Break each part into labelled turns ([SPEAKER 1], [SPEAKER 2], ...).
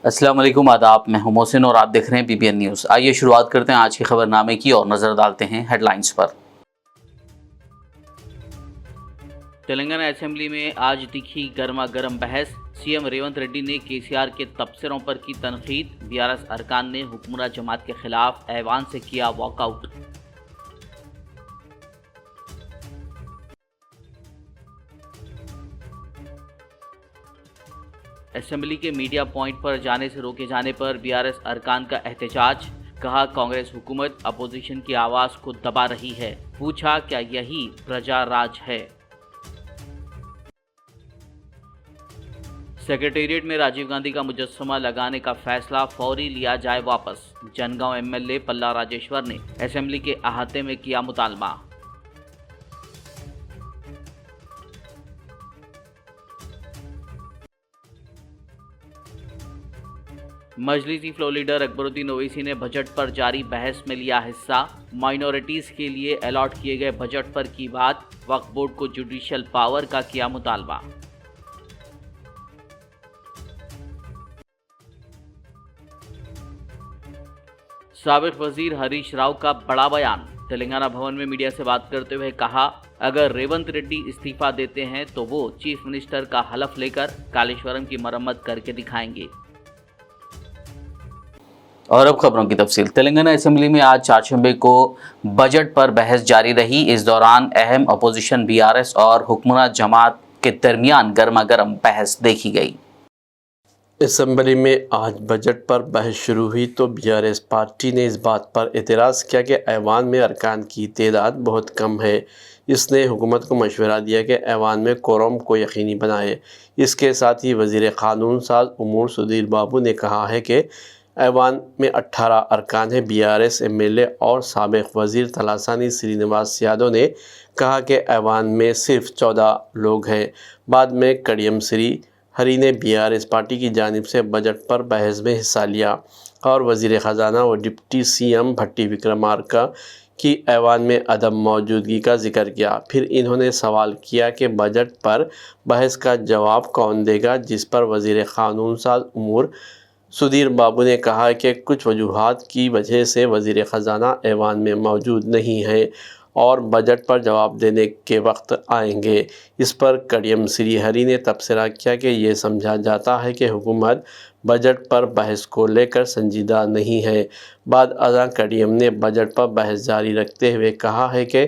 [SPEAKER 1] अस्सलाम वालेकुम, आदाब। मैं हूं मोहसिन और आप देख रहे हैं BBN न्यूज़। आइए शुरुआत करते हैं आज के खबरनामे की और नजर डालते हैं हेडलाइंस पर। तेलंगाना असेंबली में आज दिखी गर्मा गर्म बहस। सीएम रेवंत रेड्डी ने केसीआर के तबसरों पर की तनकीद। BRS अरकान ने हुक्मरान जमात के खिलाफ ऐवान से किया वॉकआउट। असेंबली के मीडिया पॉइंट पर जाने से रोके जाने पर BRS अरकान का एहतजाज। कहा, कांग्रेस हुकूमत अपोजिशन की आवाज को दबा रही है। पूछा, क्या यही प्रजा राज है? सेक्रेटेरिएट में राजीव गांधी का मुजस्समा लगाने का फैसला फौरी लिया जाए वापस। जनगांव MLA पल्ला राजेश्वर ने असेंबली के अहाते में किया मुतालबा। मजलिसी फ्लोर लीडर अकबरुद्दीन ओवैसी ने बजट पर जारी बहस में लिया हिस्सा। माइनॉरिटीज के लिए अलॉट किए गए बजट पर की बात। वक्फ बोर्ड को जुडिशियल पावर का किया मुतालबा। साबिक वजीर हरीश राव का बड़ा बयान। तेलंगाना भवन में मीडिया से बात करते हुए कहा, अगर रेवंत रेड्डी इस्तीफा देते हैं तो वो चीफ मिनिस्टर का हलफ लेकर कालेश्वरम की मरम्मत करके दिखाएंगे। और अब खबरों की तफसील। तेलंगाना असेंबली में आज चारशंबे को बजट पर बहस जारी रही। इस दौरान अहम अपोजिशन BRS और हुक्मरान जमात के दरमियान गर्मा गर्म बहस देखी गई।
[SPEAKER 2] असेंबली में आज बजट पर बहस शुरू हुई तो BRS पार्टी ने इस बात पर एतराज़ किया कि ऐवान में अरकान की तादाद बहुत कम है। इसने हुकूमत को मशवरा दिया कि ऐवान में कोरम को यकीनी बनाए। इसके साथ ही वज़ीर क़ानून साज उमूर सुधीर बाबू ने कहा है कि ऐवान में 18 अरकान हैं। BRS MLA और साबिक़ वज़ीर तलासानी श्रीनिवास यादव ने कहा कि ऐवान में सिर्फ 14 लोग हैं। बाद में कड़ियम श्री हरी ने BRS पार्टी की जानिब से बजट पर बहस में हिस्सा लिया और वज़ीर ख़जाना और डिप्टी CM भट्टी विक्रमार्का की ऐवान में अदम मौजूदगी का जिक्र किया। फिर इन्होंने सवाल किया कि बजट पर बहस का जवाब कौन देगा, जिस पर वज़ीर क़ानून साज उमूर सुधीर बाबू ने कहा कि कुछ वजूहात की वजह से वज़ीर ख़जाना ऐवान में मौजूद नहीं है और बजट पर जवाब देने के वक्त आएंगे। इस पर कड़ियम श्री हरी ने तबसरा किया कि ये समझा जाता है कि हुकूमत बजट पर बहस को लेकर संजीदा नहीं है। बाद अज़ां कड़ियम ने बजट पर बहस जारी रखते हुए कहा है कि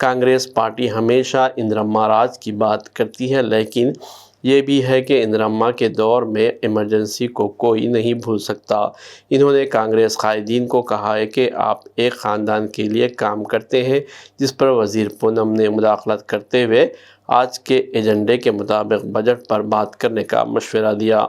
[SPEAKER 2] कांग्रेस पार्टी हमेशा इंदिरम्मा राज की बात करती है, लेकिन ये भी है कि इंदिरम्मा के दौर में इमरजेंसी को कोई नहीं भूल सकता। इन्होंने कांग्रेस कायदीन को कहा है कि आप एक ख़ानदान के लिए काम करते हैं, जिस पर वज़ीर पूनम ने मुदाखलत करते हुए आज के एजेंडे के मुताबिक बजट पर बात करने का मशवरा दिया।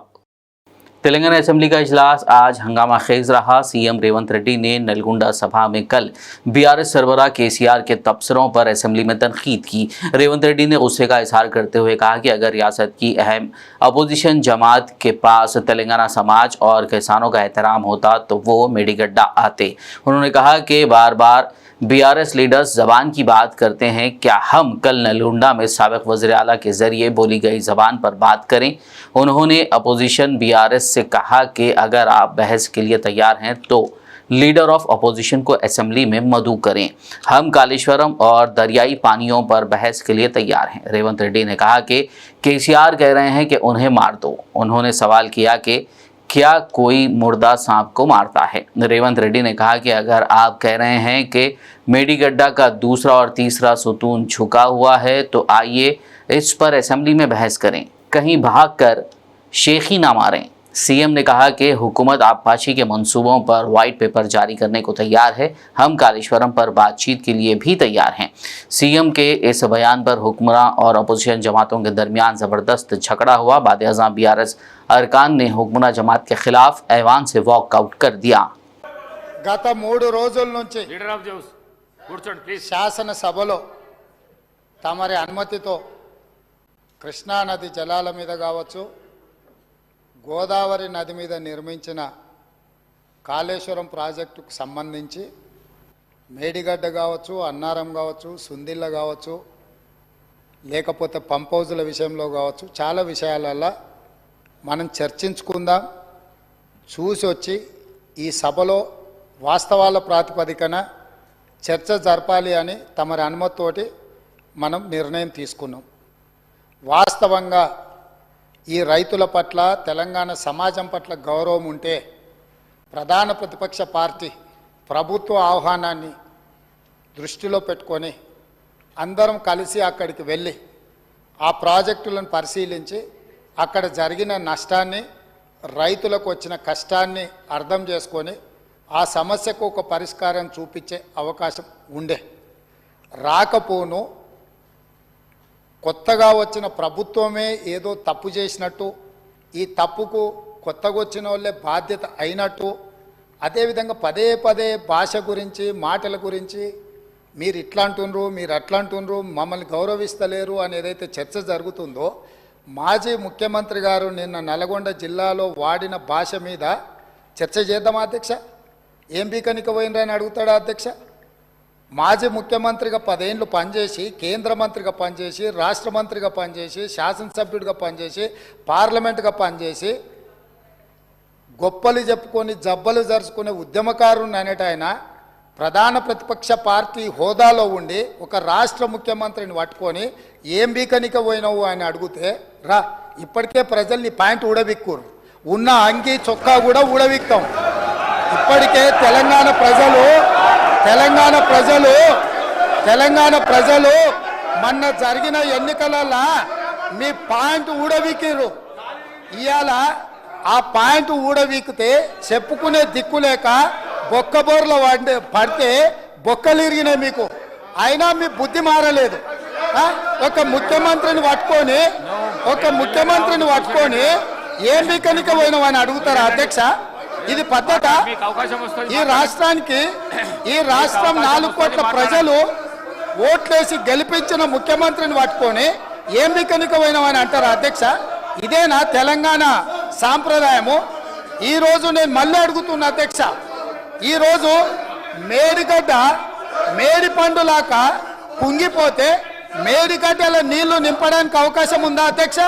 [SPEAKER 1] तेलंगाना असेंबली का इजलास आज हंगामा खेज रहा। सीएम रेवंत रेड्डी ने नलगुंडा सभा में कल BRS सरबराह केसीआर के तबसरों पर असेंबली में तनकीद की। रेवंत रेड्डी ने गुस्से का इजहार करते हुए कहा कि अगर रियासत की अहम अपोजिशन जमात के पास तेलंगाना समाज और किसानों का एहतराम होता तो वो मेडीगड्डा आते। उन्होंने कहा कि बार बार BRS लीडर्स ज़बान की बात करते हैं, क्या हम कल नलगुंडा में साबिक़ वज़ीर आला के ज़रिए बोली गई ज़बान पर बात करें? उन्होंने अपोजिशन BRS से कहा कि अगर आप बहस के लिए तैयार हैं तो लीडर ऑफ अपोजिशन को असेंबली में मदऊ करें। हम कालेश्वरम और दरियाई पानियों पर बहस के लिए तैयार हैं। रेवंत रेड्डी ने कहा कि केसीआर कह रहे हैं कि उन्हें मार दो। उन्होंने सवाल किया कि क्या कोई मुर्दा सांप को मारता है? रेवंत रेड्डी ने कहा कि अगर आप कह रहे हैं कि मेडीगड्डा का दूसरा और तीसरा सुतून झुका हुआ है तो आइए इस पर असेंबली में बहस करें, कहीं भागकर शेखी ना मारें। सीएम ने कहा कि हुकूमत आबपाशी के मंसूबों पर वाइट पेपर जारी करने को तैयार है। हम कालेश्वरम पर बातचीत के लिए भी तैयार हैं। सीएम के इस बयान पर हुक्मरान और अपोजिशन जमातों के दरमियान ज़बरदस्त झगड़ा हुआ। बाद अज़ां BRS अरकान ने हुक्मरान जमात के खिलाफ ऐवान से वॉकआउट कर दिया।
[SPEAKER 3] గత 3 రోజుల నుంచి శాసనసభలో తమరి అనుమతితో కృష్ణా నది జలాల మీద కావచ్చు, గోదావరి నది మీద నిర్మించిన కాళేశ్వరం ప్రాజెక్టుకు సంబంధించి మేడిగడ్డ కావచ్చు, అన్నారం కావచ్చు, సుందిల్ల కావచ్చు, లేకపోతే పంప్ హౌజుల విషయంలో కావచ్చు, చాలా విషయాలలో మనం చర్చించుకుందాం. చూసి వచ్చి ఈ సభలో వాస్తవాల ప్రాతిపదికన చర్చ జరపాలి అని తమరి అనుమతితోటి మనం నిర్ణయం తీసుకున్నాం. వాస్తవంగా ఈ రైతుల పట్ల తెలంగాణ సమాజం పట్ల గౌరవం ఉంటే ప్రధాన ప్రతిపక్ష పార్టీ ప్రభుత్వ ఆహ్వానాన్ని దృష్టిలో పెట్టుకొని అందరం కలిసి అక్కడికి వెళ్ళి ఆ ప్రాజెక్టులను పరిశీలించి అక్కడ జరిగిన నష్టాన్ని, రైతులకు వచ్చిన కష్టాన్ని అర్థం చేసుకొని ఆ సమస్యకు ఒక పరిష్కారం చూపించే అవకాశం ఉండే. రాకపోను కొత్తగా వచ్చిన ప్రభుత్వమే ఏదో తప్పు చేసినట్టు, ఈ తప్పుకు కొత్తగా వచ్చిన వాళ్ళే బాధ్యత అయినట్టు, అదేవిధంగా పదే పదే భాష గురించి, మాటల గురించి మీరు ఇట్లా అంటుండ్రు, మీరు అట్లా అంటుండ్రు, మమ్మల్ని గౌరవిస్తలేరు అని ఏదైతే చర్చ జరుగుతుందో, మాజీ ముఖ్యమంత్రి గారు నిన్న నల్గొండ జిల్లాలో వాడిన భాష మీద చర్చ చేద్దామా అధ్యక్ష? ఏం బీకనిక పోయినరని అడుగుతాడా అధ్యక్ష? మాజీ ముఖ్యమంత్రిగా 10 ఏళ్ళు పనిచేసి, కేంద్ర మంత్రిగా పనిచేసి, రాష్ట్ర మంత్రిగా పనిచేసి, శాసనసభ్యుడిగా పనిచేసి, పార్లమెంటుగా పనిచేసి, గొప్పలు చెప్పుకొని జబ్బలు జరుచుకునే ఉద్యమకారుని అనేట ఆయన ప్రధాన ప్రతిపక్ష పార్టీ హోదాలో ఉండి ఒక రాష్ట్ర ముఖ్యమంత్రిని పట్టుకొని ఏం బీకనిక పోయినావు అని అడిగితే, రా ఇప్పటికే ప్రజల్ని ప్యాంటు ఊడబిక్కురు, ఉన్న అంగి చొక్కా కూడా ఊడబిక్తాం. ఇప్పటికే తెలంగాణ ప్రజలు మొన్న జరిగిన ఎన్నికలలో మీ పాయింట్ ఊడబిక్కిరు. ఇవాళ ఆ పాయింట్ ఊడబీకితే చెప్పుకునే దిక్కులేక బొక్కబోర్ల పడితే బొక్కలు ఇరిగినాయి మీకు. అయినా మీ బుద్ధి మారలేదు. ఒక ముఖ్యమంత్రిని పట్టుకొని ఏం బీకనిక పోయినావని అడుగుతారా అధ్యక్ష? ఇది పద్ధత? ఈ రాష్ట్రం 4 కోట్ల ప్రజలు ఓట్లేసి గెలిపించిన ముఖ్యమంత్రిని పట్టుకొని ఏం బీకనిక పోయినావని అంటారా అధ్యక్ష? ఇదేనా తెలంగాణ సాంప్రదాయము? ఈరోజు నేను మళ్ళీ అడుగుతున్నా అధ్యక్ష, ఈరోజు మేడిగడ్డ మేడి పండులాక కుంగిపోతే మేడిగడ్డల నీళ్లు నింపడానికి అవకాశం ఉందా అధ్యక్ష?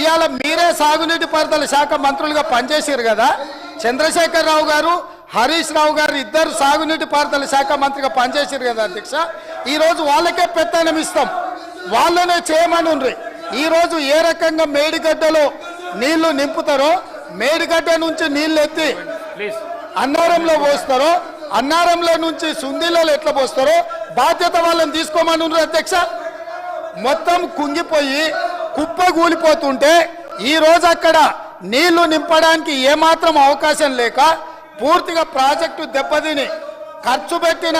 [SPEAKER 3] ఇవాళ మీరే సాగునీటి పారుదల శాఖ మంత్రులుగా పనిచేసారు కదా. చంద్రశేఖరరావు గారు, హరీష్ రావు గారు ఇద్దరు సాగునీటి పారుదల శాఖ మంత్రిగా పనిచేసారు కదా అధ్యక్ష. ఈరోజు వాళ్ళకే పెత్తనం ఇస్తాం, వాళ్ళనే చేయమని ఉండ్రి. ఈరోజు ఏ రకంగా మేడిగడ్డలో నీళ్లు నింపుతారో, మేడిగడ్డ నుంచి నీళ్ళు ఎత్తి అన్నారంలో పోస్తారో, అన్నారంలో నుంచి సుందీలలో ఎట్లా పోస్తారో బాధ్యత వాళ్ళని తీసుకోమని ఉండ్రి అధ్యక్ష. మొత్తం కుంగిపోయి కుప్ప కూలిపోతుంటే ఈరోజు అక్కడ నీళ్లు నింపడానికి ఏమాత్రం అవకాశం లేక పూర్తిగా ప్రాజెక్టు దెబ్బతిని ఖర్చు పెట్టిన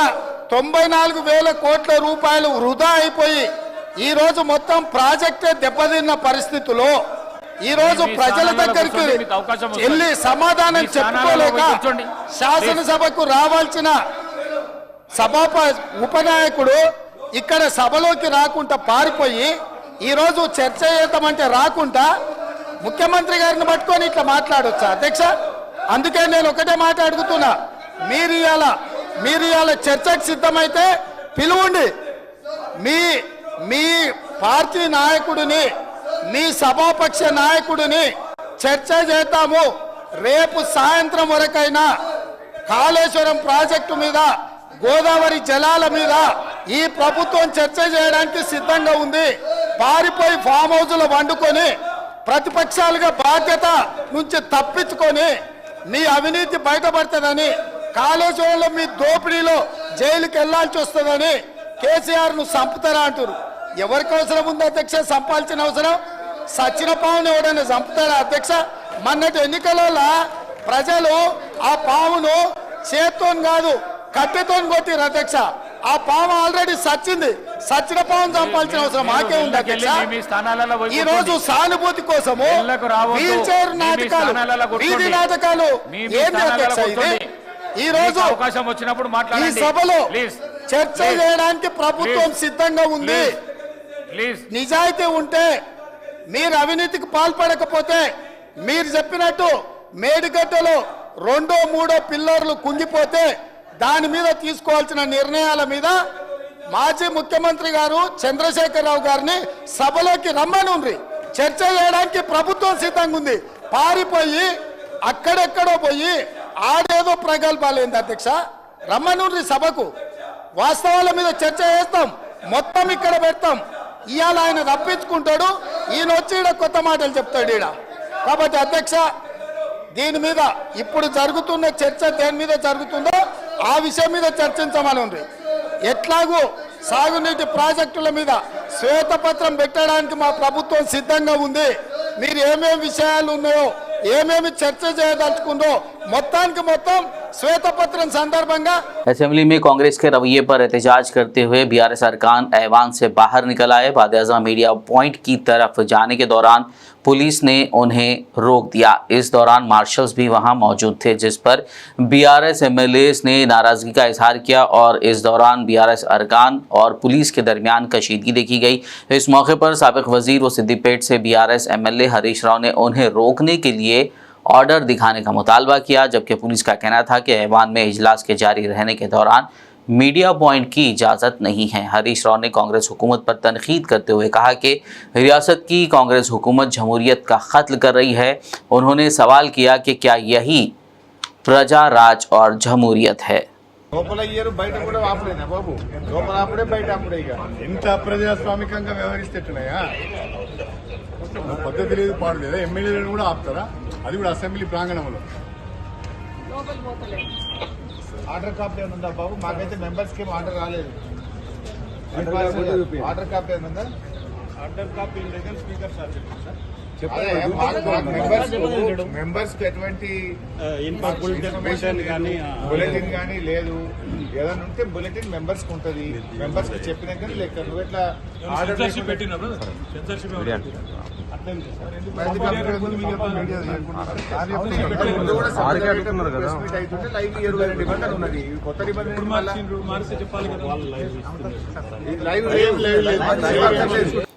[SPEAKER 3] 94,000 కోట్ల రూపాయలు వృధా అయిపోయి ఈరోజు మొత్తం ప్రాజెక్టే దెబ్బతిన్న పరిస్థితుల్లో ఈరోజు ప్రజల దగ్గరికి వెళ్ళి సమాధానం చెప్పుకోలేక శాసనసభకు రావాల్సిన ఉపనాయకుడు ఇక్కడ సభలోకి రాకుండా పారిపోయి ఈరోజు చర్చ చేద్దామంటే రాకుండా ముఖ్యమంత్రి గారిని పట్టుకొని ఇట్లా మాట్లాడొచ్చా అధ్యక్ష? అందుకే నేను ఒకటే మాట అడుగుతున్నా, మీరు ఇవాళ చర్చకు సిద్ధమైతే పిలువండి. మీ పార్టీ నాయకుడిని, మీ సభాపక్ష నాయకుడిని చర్చ చేద్దాము. రేపు సాయంత్రం వరకైనా కాళేశ్వరం ప్రాజెక్టు మీద, గోదావరి జలాల మీద ఈ ప్రభుత్వం చర్చ చేయడానికి సిద్ధంగా ఉంది. పారిపోయి ఫామ్ హౌస్లో వండుకొని ప్రతిపక్షాలుగా బాధ్యత నుంచి తప్పించుకొని మీ అవినీతి బయటపడుతుందని, కాళేశ్వరంలో మీ దోపిడీలో జైలుకి వెళ్లాల్సి వస్తుందని కేసీఆర్ను చంపుతారా అంటారు. ఎవరికి అవసరం ఉంది అధ్యక్ష చంపాల్సిన అవసరం? సచిన పావును ఎవడైనా చంపుతారా అధ్యక్ష? మొన్నటి ఎన్నికలలో ప్రజలు ఆ పావును చేత్తో కాదు కట్టెతో కొట్టిరు అధ్యక్ష. ఆ పాము ఆల్రెడీ సచ్చింది. సచ్చిన పావును చంపాల్సిన అవసరం మాకే ఉంది అధ్యక్ష. ఈ రోజు సానుభూతి కోసము వీల్ చైర్ నాటకాలు, వీధి నాటకాలు ఏంటి అధ్యక్ష? ఇది ఈ రోజు ఈ సభలో చర్చ చేయడానికి ప్రభుత్వం సిద్ధంగా ఉంది. నిజాయితీ ఉంటే, మీరు అవినీతికి పాల్పడకపోతే, మీరు చెప్పినట్టు మేడిగడ్డలో 2, 3 పిల్లర్లు కుంగిపోతే దాని మీద తీసుకోవాల్సిన నిర్ణయాల మీద మాజీ ముఖ్యమంత్రి గారు చంద్రశేఖరరావు గారిని సభలోకి రమ్మని ఉంది. చర్చ చేయడానికి ప్రభుత్వం సిద్ధంగా ఉంది. పారిపోయి అక్కడెక్కడో పోయి ఆడేదో ప్రగల్భాలు ఏంది అధ్యక్ష? రమ్మనుండ్రి సభకు, వాస్తవాల మీద చర్చ చేస్తాం, మొత్తం ఇక్కడ పెడతాం. ఇవాళ ఆయన తప్పించుకుంటాడు, ఈయన వచ్చి ఈడ కొత్త మాటలు చెప్తాడు ఈడ. కాబట్టి అధ్యక్ష, దీని మీద ఇప్పుడు జరుగుతున్న చర్చ దేని మీద జరుగుతుందో ఆ విషయం మీద చర్చించమని ఉంది. ఎట్లాగూ సాగునీటి ప్రాజెక్టుల మీద శ్వేతపత్రం పెట్టడానికి మా ప్రభుత్వం సిద్ధంగా ఉంది. మీరు ఏమేమి విషయాలు ఉన్నాయో, ఏమేమి చర్చ చేయదలుచుకుందో మొత్తానికి మొత్తం श्वेतपत्र संदर्भंगा
[SPEAKER 1] असेंबली में कांग्रेस के रवैये पर एहतजाज करते हुए बीआरएस अरकान ऐवान से बाहर निकल आए। बाद-ए-आज़म मीडिया पॉइंट की तरफ जाने के दौरान पुलिस ने उन्हें रोक दिया। इस दौरान मार्शल्स भी वहां मौजूद थे, जिस पर बीआरएस एमएलएस ने नाराजगी का इजहार किया और इस दौरान बीआरएस अरकान और पुलिस के दरमियान कशीदगी देखी गई। इस मौके पर साबिक वजीर व सिद्दीपेट से बीआरएस एमएलए हरीश राव ने उन्हें रोकने के लिए ऑर्डर दिखाने का मुतालबा किया, जबकि पुलिस का कहना था कि ऐवान में इजलास के जारी रहने के दौरान मीडिया पॉइंट की इजाज़त नहीं है। हरीश राव ने कांग्रेस हुकूमत पर तनकीद करते हुए कहा कि रियासत की कांग्रेस हुकूमत जमहूरियत का क़त्ल कर रही है। उन्होंने सवाल किया कि क्या यही प्रजा राज और जमहूरियत है।
[SPEAKER 4] లోపల ఇయర్ బయట కూడా ఆపలేనా బాబు? లోపల ఆపడే బయట ఆపడే. ఇక ఎంత ప్రజాస్వామికంగా వ్యవహరిస్తేట్టున్నాయా? పద్ధతి లేదు, పాడు లేదా? ఎమ్మెల్యేలను కూడా ఆపుతారా? అది కూడా అసెంబ్లీ ప్రాంగణంలో. ఆర్డర్ కాపీ ఏమైనా ఉందా బాబు? మాకైతే మెంబర్స్కి ఏం ఆర్డర్ రాలేదు. ఆర్డర్ కాపీ ఏమైనా ఉందా? ఆర్డర్ కాపీ దగ్గర స్పీకర్ సార్ మెంబర్స్ కి ఎటువంటి ఇన్ఫర్మేషన్ కానీ బులెటిన్ కానీ లేదు. ఏదైనా ఉంటే బులెటిన్ మెంబర్స్ కి ఉంటుంది. మెంబర్స్ కి చెప్పినాక లెక్క. నువ్వు ఎట్లా కొత్త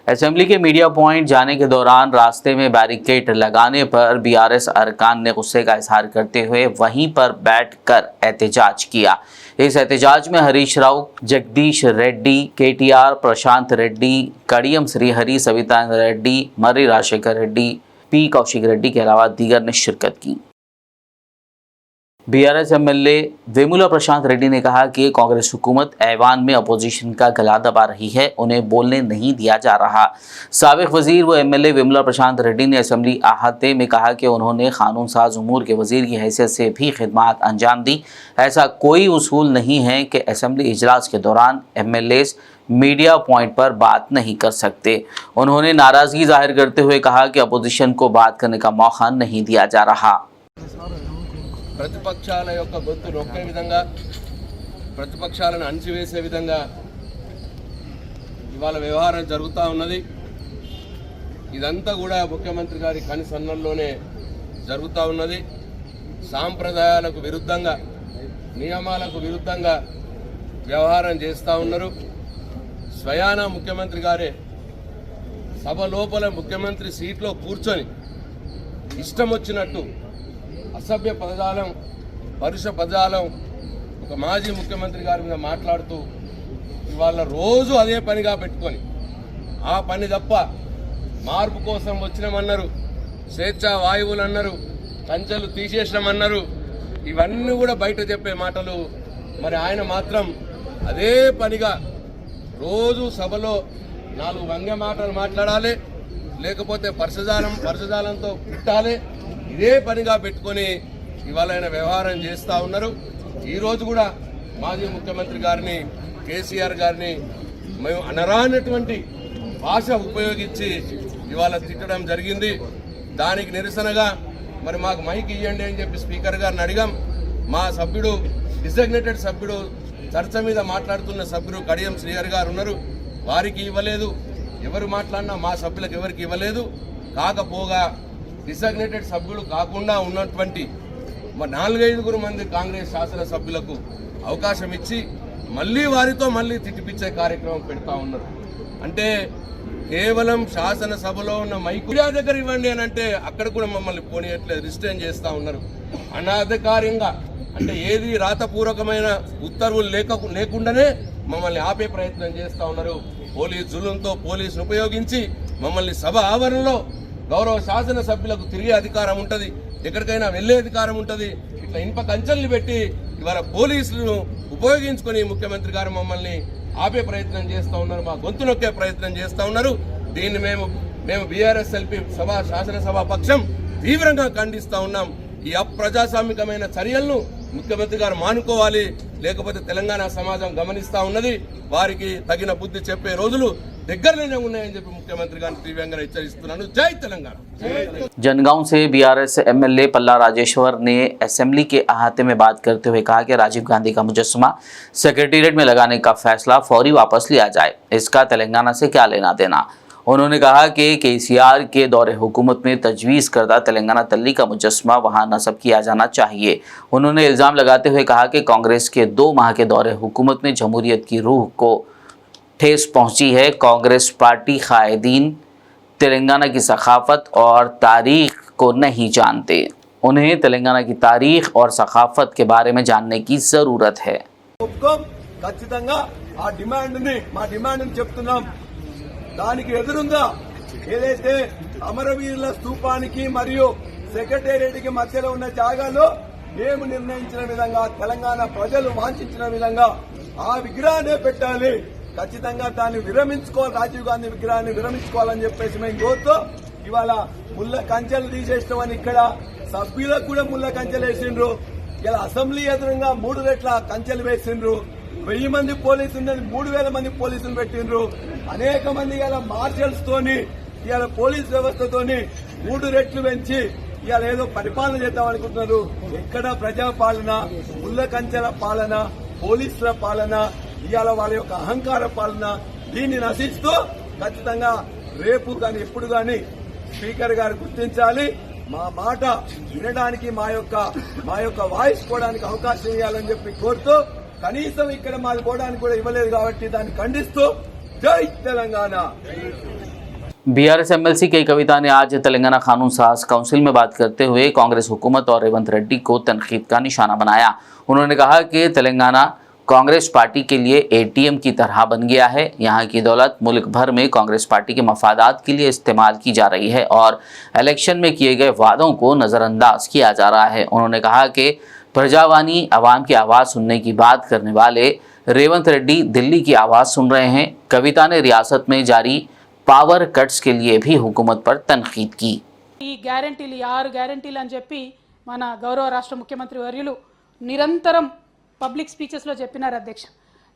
[SPEAKER 1] असेंबली के मीडिया पॉइंट जाने के दौरान रास्ते में बैरिकेड लगाने पर बीआरएस अरकान ने गुस्से का इजहार करते हुए वहीं पर बैठकर एहतजाज किया। इस एहतजाज में हरीश राव, जगदीश रेड्डी, केटीआर, प्रशांत रेड्डी, कड़ियम श्रीहरि, सविता रेड्डी, मर्री राजशेखर रेड्डी, पी कौशिक रेड्डी के अलावा दीगर ने शिरकत की। बीआरएस एमएलए वेमुला प्रशांत रेड्डी ने कहा कि कांग्रेस हुकूमत ऐवान में अपोजिशन का गला दबा रही है, उन्हें बोलने नहीं दिया जा रहा। साबिक वजीर व एमएलए वेमुला प्रशांत रेड्डी ने असेंबली अहाते में कहा कि उन्होंने कानून साज उमूर के वजीर की हैसियत से भी खिदमात अंजाम दी। ऐसा कोई उसूल नहीं है कि असेंबली इजलास के दौरान एमएलएस मीडिया पॉइंट पर बात नहीं कर सकते। उन्होंने नाराजगी जाहिर करते हुए कहा कि अपोजिशन को बात करने का मौका नहीं दिया जा रहा।
[SPEAKER 5] ప్రతిపక్షాల యొక్క గొంతు నొక్కే విధంగా, ప్రతిపక్షాలను అణచివేసే విధంగా ఇవాళ వ్యవహారం జరుగుతూ ఉన్నది. ఇదంతా కూడా ముఖ్యమంత్రి గారి కనుసన్నల్లోనే జరుగుతూ ఉన్నది. సాంప్రదాయాలకు విరుద్ధంగా, నియమాలకు విరుద్ధంగా వ్యవహారం చేస్తూ ఉన్నారు. స్వయాన ముఖ్యమంత్రి గారే సభ లోపల ముఖ్యమంత్రి సీట్లో కూర్చొని ఇష్టం వచ్చినట్టు అసభ్య పదజాలం, పరుష పదజాలం ఒక మాజీ ముఖ్యమంత్రి గారి మీద మాట్లాడుతూ ఇవాళ రోజు అదే పనిగా పెట్టుకొని, ఆ పని తప్ప మార్పు కోసం వచ్చినామన్నారు, స్వేచ్ఛా వాయువులు అన్నారు, కంచెలు తీసేసినామన్నారు. ఇవన్నీ కూడా బయట చెప్పే మాటలు. మరి ఆయన మాత్రం అదే పనిగా రోజు సభలో 4 వ్యంగ్య మాటలు మాట్లాడాలి, లేకపోతే పరుషజాలంతో పుట్టాలి. ఇదే పనిగా పెట్టుకొని ఇవాళ ఆయన వ్యవహారం చేస్తూ ఉన్నారు. ఈరోజు కూడా మాజీ ముఖ్యమంత్రి గారిని, కేసీఆర్ గారిని మేము అనరానటువంటి భాష ఉపయోగించి ఇవాళ తిట్టడం జరిగింది. దానికి నిరసనగా మరి మాకు మైక్ ఇవ్వండి అని చెప్పి స్పీకర్ గారిని అడిగాం. మా సభ్యుడు, డిజగ్నేటెడ్ సభ్యుడు, చర్చ మీద మాట్లాడుతున్న సభ్యుడు కడియం శ్రీహరి గారు ఉన్నారు, వారికి ఇవ్వలేదు. ఎవరు మాట్లాడినా మా సభ్యులకు ఎవరికి ఇవ్వలేదు. కాకపోగా డిజగ్నేటెడ్ సభ్యులు కాకుండా ఉన్నటువంటి 4-5 మంది కాంగ్రెస్ శాసనసభ్యులకు అవకాశం ఇచ్చి మళ్ళీ వారితో మళ్ళీ తిట్టిపిచ్చే కార్యక్రమం పెడతా ఉన్నారు. అంటే కేవలం శాసనసభలో ఉన్న మైకు దగ్గర ఇవ్వండి అని అంటే అక్కడ కూడా మమ్మల్ని పోనీయట్లేదు, రిస్ట్రైన్ చేస్తూ ఉన్నారు. అనాధికారంగా, అంటే ఏది రాతపూర్వకమైన ఉత్తర్వులు లేకుండానే మమ్మల్ని ఆపే ప్రయత్నం చేస్తూ ఉన్నారు. పోలీస్ జులుంతో పోలీసును ఉపయోగించి మమ్మల్ని సభ ఆవరణలో గౌరవ శాసనసభ్యులకు తిరిగే అధికారం ఉంటుంది, ఎక్కడికైనా వెళ్ళే అధికారం ఉంటుంది. ఇట్లా ఇనుప కంచెల్ని పెట్టి ఇవాళ పోలీసులను ఉపయోగించుకొని ముఖ్యమంత్రి గారు మమ్మల్ని ఆపే ప్రయత్నం చేస్తూ ఉన్నారు, మా గొంతు నొక్కే ప్రయత్నం చేస్తూ ఉన్నారు. దీన్ని మేము బీఆర్ఎస్ఎల్పీ శాసనసభ పక్షం తీవ్రంగా ఖండిస్తూ ఉన్నాం. ఈ అప్రజాస్వామికమైన చర్యలను ముఖ్యమంత్రి గారు మానుకోవాలి, లేకపోతే తెలంగాణ సమాజం గమనిస్తూ ఉన్నది. వారికి తగిన బుద్ధి చెప్పే రోజులు దగ్గరలోనే ఉన్నాయని చెప్పి ముఖ్యమంత్రి గారిని తీవ్రంగా హెచ్చరిస్తున్నాను. జై తెలంగాణ.
[SPEAKER 1] जनगांव से बीआरएस एमएलए पल्ला राजेश्वर ने असेंबली के अहाते में बात करते हुए कहा कि राजीव गांधी का मुजस्समा सेक्रेटेरिएट में लगाने का फैसला फौरी वापस लिया जाए, इसका तेलंगाना से क्या लेना देना। उन्होंने कहा कि केसीआर के दौरे हुकूमत में तजवीज़ करदा तेलंगाना तल्ली का मुजस्समा वहां नस्ब किया जाना चाहिए। उन्होंने इल्ज़ाम लगाते हुए कहा कि कांग्रेस के 2 माह के दौरे हुकूमत में जमहूरियत की रूह को ठेस पहुंची है। कांग्रेस पार्टी कायदीन तेलंगाना की सखाफत और तारीख को नहीं जानते, उन्हें तेलंगाना की तारीख और सखाफत के बारे में जानने की ज़रूरत है।
[SPEAKER 6] ఖచ్చితంగా ఆ డిమాండ్ని మా డిమాండ్ని చెప్తున్నాం. దానికి ఎదురుగా ఏదైతే అమరవీరుల స్తూపానికి మరియు సెక్రటేరియట్కి మధ్యలో ఉన్న జాగాలో మేము నిర్ణయించిన విధంగా తెలంగాణ ప్రజలు వాంఛించిన విధంగా ఆ విగ్రహాన్ని పెట్టాలి. ఖచ్చితంగా దాన్ని విరమించుకోవాలి, రాజీవ్ గాంధీ విగ్రహాన్ని విరమించుకోవాలని చెప్పేసి మేము కోరుతూ ఇవాళ ముళ్ళ కంచెలు తీసేస్తామని ఇక్కడ సభ్యులకు కూడా ముళ్ళ కంచెలు వేసిండ్రు. ఇలా అసెంబ్లీ ఎదురుగా 3 రెట్ల కంచెలు వేసిండ్రు. 1000 మంది పోలీసులు 3000 మంది పోలీసులు పెట్టిండ్రు. అనేక మంది ఇలా మార్షల్స్ తోని ఇవాళ పోలీస్ వ్యవస్థతోని 3 రెట్లు పెంచి ఇవాళ ఏదో పరిపాలన చేద్దాం అనుకుంటున్నారు. ఎక్కడ ప్రజాపాలన, ముళ్ళ కంచెల పాలన, పోలీసుల పాలన, ఇవాళ వాళ్ళ యొక్క అహంకార పాలన, దీన్ని నశిస్తూ ఖచ్చితంగా రేపు కానీ ఎప్పుడు కానీ స్పీకర్ గారు గుర్తించాలి. మా మాట వినడానికి మా యొక్క వాయిస్ పోవడానికి అవకాశం ఇవ్వాలని చెప్పి కోరుతూ, కనీసం ఇక్కడ మాది పోవడానికి కూడా ఇవ్వలేదు కాబట్టి దాన్ని ఖండిస్తూ జై తెలంగాణ.
[SPEAKER 1] बीआरएस एमएलसी के कविता ने आज तेलंगाना कानून साज काउंसिल में बात करते हुए कांग्रेस हुकूमत और रेवंत रेड्डी को तनकीद का निशाना बनाया। उन्होंने कहा कि तेलंगाना कांग्रेस पार्टी के लिए एटीएम की तरह बन गया है। यहाँ की दौलत मुल्क भर में कांग्रेस पार्टी के मफादात के लिए इस्तेमाल की जा रही है और इलेक्शन में किए गए वादों को नज़रअंदाज किया जा रहा है। उन्होंने कहा कि प्रजावानी आवाम की आवाज़ सुनने की बात करने वाले रेवंत रेड्डी दिल्ली की आवाज़ सुन रहे हैं। कविता ने रियासत में जारी पावर कट्स के लिए भी हुकूमत पर तनकीद की।
[SPEAKER 7] ఈ గ్యారంటీలు 6 గ్యారంటీలు అని చెప్పి మన గౌరవ రాష్ట్ర ముఖ్యమంత్రి వర్యులు నిరంతరం పబ్లిక్ స్పీచెస్లో చెప్పినారు అధ్యక్ష.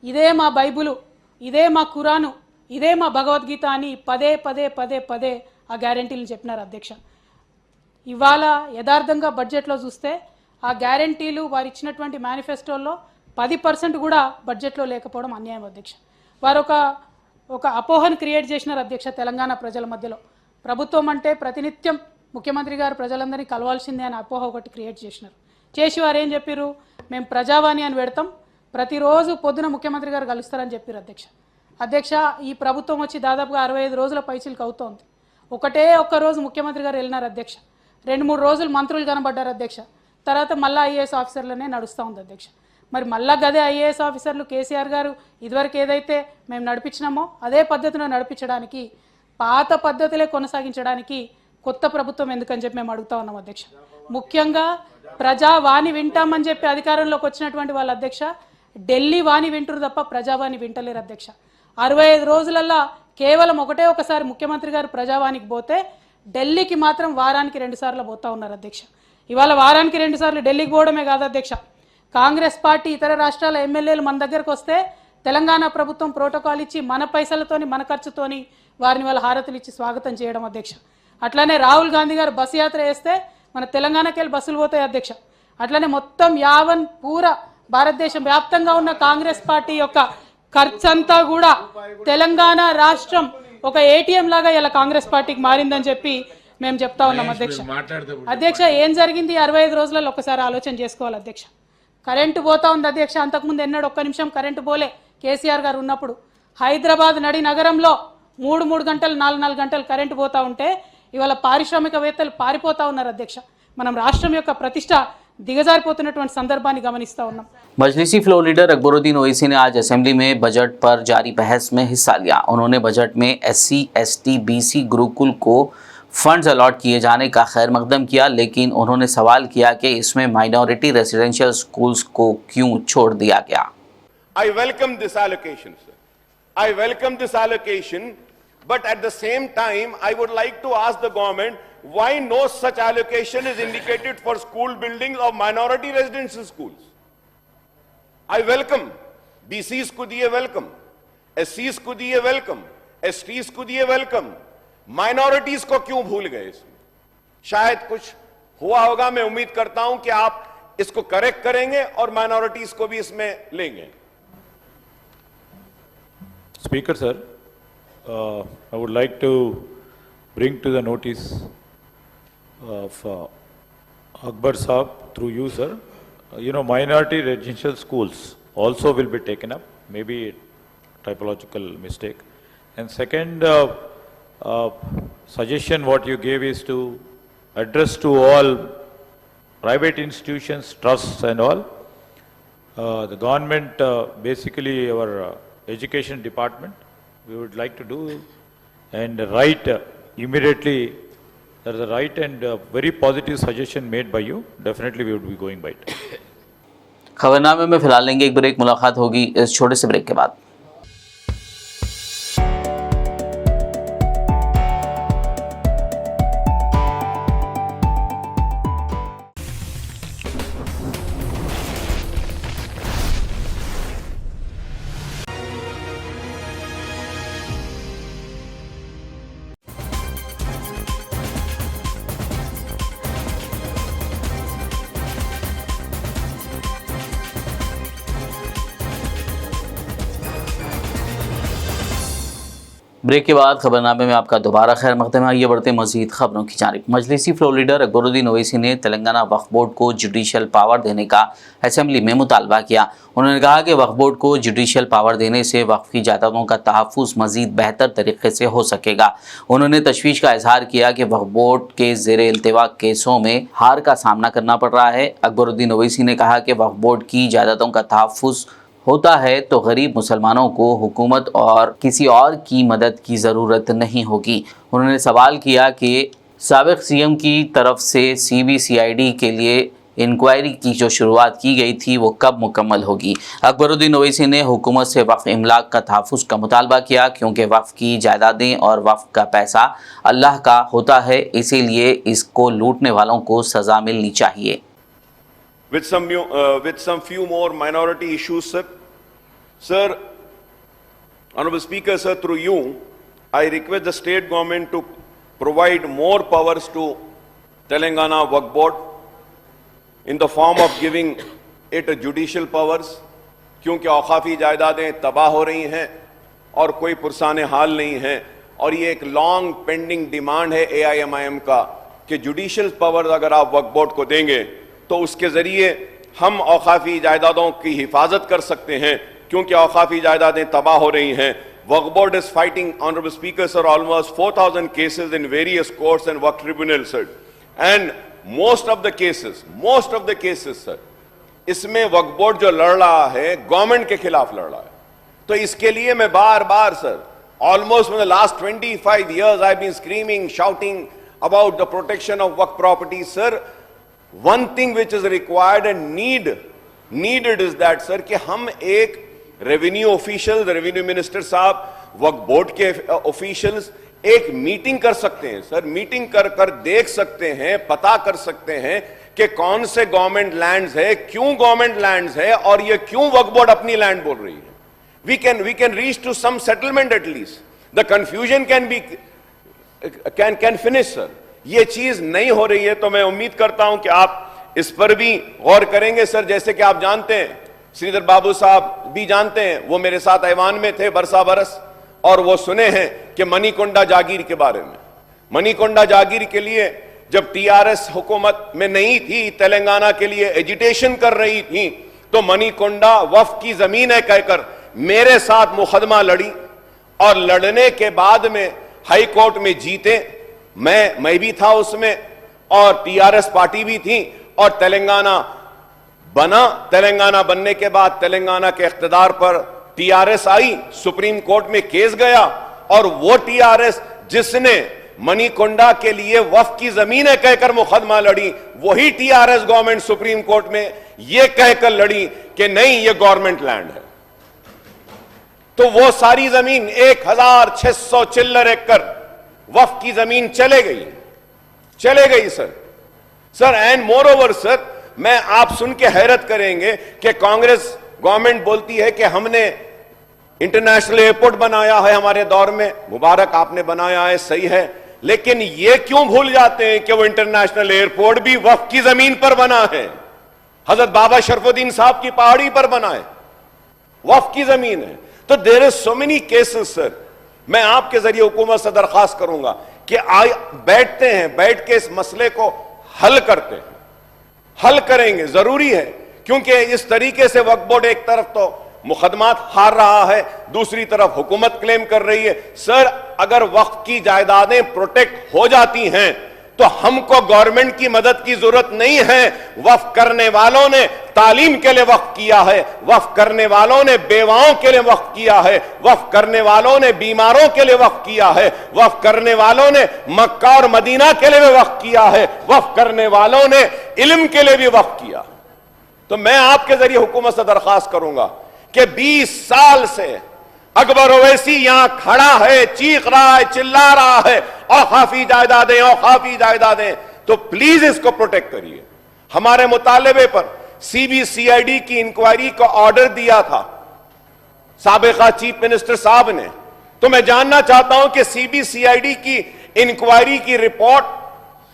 [SPEAKER 7] ఇదే మా బైబులు, ఇదే మా ఖురాను, ఇదే మా భగవద్గీత అని పదే పదే పదే పదే ఆ గ్యారంటీలు చెప్పినారు అధ్యక్ష. ఇవాళ యథార్థంగా బడ్జెట్లో చూస్తే ఆ గ్యారంటీలు వారు ఇచ్చినటువంటి మేనిఫెస్టోల్లో 10% కూడా బడ్జెట్లో లేకపోవడం అన్యాయం అధ్యక్ష. వారు ఒక అపోహను క్రియేట్ చేసినారు అధ్యక్ష తెలంగాణ ప్రజల మధ్యలో. ప్రభుత్వం అంటే ప్రతినిత్యం ముఖ్యమంత్రి గారు ప్రజలందరినీ కలవాల్సిందే అని అపోహ ఒకటి క్రియేట్ చేసినారు. చేసి వారు ఏం చెప్పారు, మేము ప్రజావాణి అని పెడతాం, ప్రతిరోజు పొద్దున ముఖ్యమంత్రి గారు కలుస్తారని చెప్పారు అధ్యక్ష. ఈ ప్రభుత్వం వచ్చి దాదాపుగా 65 రోజుల పైచిలకు అవుతోంది. ఒక్క రోజు ముఖ్యమంత్రి గారు వెళ్ళినారు అధ్యక్ష. 2-3 రోజులు మంత్రులు కనబడ్డారు అధ్యక్ష. తర్వాత మళ్ళీ ఐఏఎస్ ఆఫీసర్లనే నడుస్తూ ఉంది అధ్యక్ష. మరి మళ్ళా గదే ఐఏఎస్ ఆఫీసర్లు కేసీఆర్ గారు ఇదివరకు ఏదైతే మేము నడిపించినామో అదే పద్ధతిలో నడిపించడానికి, పాత పద్ధతులే కొనసాగించడానికి కొత్త ప్రభుత్వం ఎందుకని చెప్పి మేము అడుగుతా ఉన్నాం అధ్యక్ష. ముఖ్యంగా ప్రజావాణి వింటామని చెప్పి అధికారంలోకి వచ్చినటువంటి వాళ్ళ అధ్యక్ష ఢిల్లీ వాణి వింటురు తప్ప ప్రజావాణి వింటలేరు అధ్యక్ష. 65 రోజులల్లో కేవలం ఒకసారి ముఖ్యమంత్రి గారు ప్రజావాణికి పోతే ఢిల్లీకి మాత్రం వారానికి 2 సార్లు పోతా ఉన్నారు అధ్యక్ష. ఇవాళ వారానికి 2 సార్లు ఢిల్లీకి పోవడమే కాదు అధ్యక్ష, కాంగ్రెస్ పార్టీ ఇతర రాష్ట్రాల ఎమ్మెల్యేలు మన దగ్గరకు వస్తే తెలంగాణ ప్రభుత్వం ప్రోటోకాల్ ఇచ్చి మన పైసలతోని మన ఖర్చుతోని వారిని వాళ్ళ హారతులు ఇచ్చి స్వాగతం చేయడం అధ్యక్ష. అట్లానే రాహుల్ గాంధీ గారు బస్సు యాత్ర చేస్తే మన తెలంగాణకి వెళ్ళి బస్సులు పోతాయి అధ్యక్ష. అట్లనే మొత్తం పూరా భారతదేశం వ్యాప్తంగా ఉన్న కాంగ్రెస్ పార్టీ యొక్క ఖర్చంతా కూడా తెలంగాణ రాష్ట్రం ఒక ఏటీఎం లాగా ఇలా కాంగ్రెస్ పార్టీకి మారిందని చెప్పి మేము చెప్తా ఉన్నాం అధ్యక్ష. ఏం జరిగింది 65 రోజులలో ఒకసారి ఆలోచన చేసుకోవాలి అధ్యక్ష. కరెంటు పోతా ఉంది అధ్యక్ష. అంతకుముందు ఎన్నడూ 1 నిమిషం కరెంటు పోలే కేసీఆర్ గారు ఉన్నప్పుడు. హైదరాబాద్ నడి నగరంలో 3 గంటలు 4 గంటలు కరెంటు పోతా ఉంటే ఇవాళ పారిశ్రామికవేత్తలు పారిపోతా ఉన్నారు అధ్యక్ష. మనం రాష్ట్రం యొక్క ప్రతిష్ట दिगजारिपोతున్నటువంటి సందర్భాన్ని గమనిస్తా ఉన్నాం.
[SPEAKER 1] मजलिसी फ्लोर लीडर अकबरुद्दीन ओवैसी ने आज असेंबली में बजट पर जारी बहस में हिस्सा लिया। उन्होंने बजट में SC, ST, BC गुरुकुल को फंड्स अलॉट किए जाने का खैर मकदम किया, लेकिन उन्होंने सवाल किया कि इसमें माइनॉरिटी रेजिडेंशियल स्कूल्स को क्यों छोड़ दिया गया।
[SPEAKER 8] I welcome this allocation, sir. I welcome this allocation, but at the same time, I would like to ask the government why no such allocation is indicated for school buildings of minority residential schools. I welcome BCs को दिए welcome, SCs को दिए welcome, STs को दिए welcome, minorities को क्यों भूल गए इसमें? शायद कुछ हुआ होगा, मैं उम्मीद करता हूं कि आप इसको करेक्ट करेंगे और minorities को भी इसमें लेंगे।
[SPEAKER 9] Speaker sir, I would like to bring to the notice of Akbar Saab through you sir, minority residential schools also will be taken up, maybe typological mistake. And second suggestion what you gave is to address to all private institutions, trusts and all. The government, basically our education department, we would like to do and write immediately. There is a right and very positive suggestion made by you. Definitely we would be going by it.
[SPEAKER 1] खबरनामे में फिलहाल लेंगे एक break, मुलाकात होगी इस छोटे से break के बाद। ब्रेक के बाद खबरनामे में आपका दोबारा खैर मकदम है। ये बढ़ते मजीद खबरों की जानिब। मजलिसी फ्लोर लीडर अकबरुद्दीन ओवैसी ने तेलंगाना वक्फ बोर्ड को जुडिशल पावर देने का असेंबली में मुतालबा किया। उन्होंने कहा कि वक्फ बोर्ड को जुडिशल पावर देने से वक्फ की जायदादों का तहफ़्फ़ुज़ मज़ीद बेहतर तरीके से हो सकेगा। उन्होंने तशवीश का इजहार किया कि वक्फ बोर्ड के ज़ेरे इल्तिवा केसों में हार का सामना करना पड़ रहा है। अकबरुद्दीन ओवैसी ने कहा कि वक्फ बोर्ड की जायदादों का तहफ़्फ़ुज़ होता है तो गरीब मुसलमानों को हुकूमत और किसी और की मदद की ज़रूरत नहीं होगी। उन्होंने सवाल किया कि साबिक़ सीएम की तरफ से CBCID के लिए इंक्वायरी की जो शुरुआत की गई थी वो कब मुकम्मल होगी। अकबरुद्दीन ओवैसी ने हुकूमत से वक्फ इमलाक का तहफ़्फ़ुज़ का मुतालबा किया, क्योंकि वक्फ की जायदादें और वक्फ का पैसा अल्लाह का होता है, इसीलिए इसको लूटने वालों को सज़ा मिलनी चाहिए।
[SPEAKER 8] With some few more minority issues, sir. Sir, Honorable Speaker, sir, through you, I request the state government to provide more powers to Telangana Waqf Board in the form of giving it a judicial powers, क्योंकि औकाफी जायदादें तबाह हो रही हैं और कोई पुरसाने हाल नहीं है, और ये एक लॉन्ग पेंडिंग डिमांड है AIMIM का कि जुडिशियल पावर अगर आप वक्फ बोर्ड को देंगे तो उसके ज़रिए हम औकाफी जायदादों की हिफाजत कर सकते हैं, क्योंकि औकाफी जायदादें तबाह हो रही हैं। Waqf board is fighting, honourable speaker sir, almost 4,000 cases in various courts and Waqf tribunal sir, and most of the cases sir, इसमें वक्फ बोर्ड जो लड़ रहा है गवर्नमेंट के खिलाफ लड़ रहा है। तो इसके लिए मैं बार बार sir, almost for the last 25 years I have been screaming, shouting about the protection of Waqf property sir. One thing which is required and needed is that sir कि हम एक रेवेन्यू ऑफिशियल, रेवेन्यू मिनिस्टर साहब, वक्फ board के officials एक meeting कर सकते हैं sir, meeting कर देख सकते हैं, पता कर सकते हैं कि कौन से गवर्नमेंट लैंड्स है, क्यों गवर्नमेंट लैंड्स है और ये क्यों वक्फ बोर्ड अपनी लैंड बोल रही है। We can reach to some settlement at least. The confusion can finish sir. ये चीज नहीं हो रही है, तो मैं उम्मीद करता हूं कि आप इस पर भी गौर करेंगे सर। जैसे कि आप जानते हैं, श्रीधर बाबू साहब भी जानते हैं, वो मेरे साथ ऐवान में थे बरसा बरस, और वो सुने हैं कि मणिकोंडा जागीर के बारे में। मणिकोंडा जागीर के लिए जब TRS हुकूमत में नहीं थी, तेलंगाना के लिए एजिटेशन कर रही थी, तो मणिकोंडा वक्फ की जमीन है कहकर मेरे साथ मुकदमा लड़ी, और लड़ने के बाद में हाई कोर्ट में जीते। मैं भी था उसमें, और TRS पार्टी भी थी, और तेलंगाना बना। तेलंगाना बनने के बाद तेलंगाना के इख्तिदार पर TRS आई, सुप्रीम कोर्ट में केस गया, और वो TRS जिसने मणिकोंडा के लिए वक्फ की जमीन है कहकर मुकदमा लड़ी, वही टीआरएस गवर्नमेंट सुप्रीम कोर्ट में यह कहकर लड़ी कि नहीं ये गवर्नमेंट लैंड है। तो वो सारी जमीन 1600 चिल्लर एकड़ वक्फ की जमीन चले गई sir. And more over sir, मैं आप सुन के हैरत करेंगे कि कांग्रेस गवर्नमेंट बोलती है कि हमने इंटरनेशनल एयरपोर्ट बनाया है हमारे दौर में, मुबारक आपने बनाया है, सही है, लेकिन ये क्यों भूल जाते हैं कि वो इंटरनेशनल एयरपोर्ट भी वक्फ की जमीन पर बना है, हजरत बाबा शरफुद्दीन साहब की पहाड़ी पर बना है, वक्फ की जमीन है। तो there is so many cases sir. मैं आपके जरिए हुकूमत से दरखास्त करूंगा कि बैठते हैं, बैठ के इस मसले को हल करते हैं, हल करेंगे, जरूरी है, क्योंकि इस तरीके से वक्फ बोर्ड एक तरफ तो मुकदमात हार रहा है, दूसरी तरफ हुकूमत क्लेम कर रही है। सर, अगर वक्फ की जायदादें प्रोटेक्ट हो जाती हैं तो हमको गवर्नमेंट की मदद की जरूरत नहीं है। वक्फ करने वालों ने तालीम के लिए वक्फ किया है, वक्फ करने वालों ने बेवाओं के लिए वक्फ किया है, वक्फ करने वालों ने बीमारों के लिए वक्फ किया है, वक्फ करने वालों ने मक्का और मदीना के लिए भी वक्फ किया है, वक्फ करने वालों ने इल्म के लिए भी वक्फ किया। तो मैं आपके जरिए हुकूमत से दरखास्त करूंगा कि 20 साल से अकबर ओवैसी यहां खड़ा है, चीख रहा है, चिल्ला रहा है, औकाफी जायदादें, औकाफी जायदादें, तो प्लीज इसको प्रोटेक्ट करिए। हमारे मुतालबे पर सीबीसीआईडी की इंक्वायरी का ऑर्डर दिया था साबिका चीफ मिनिस्टर साहब ने, तो मैं जानना चाहता हूं कि सीबीसीआईडी की इंक्वायरी की रिपोर्ट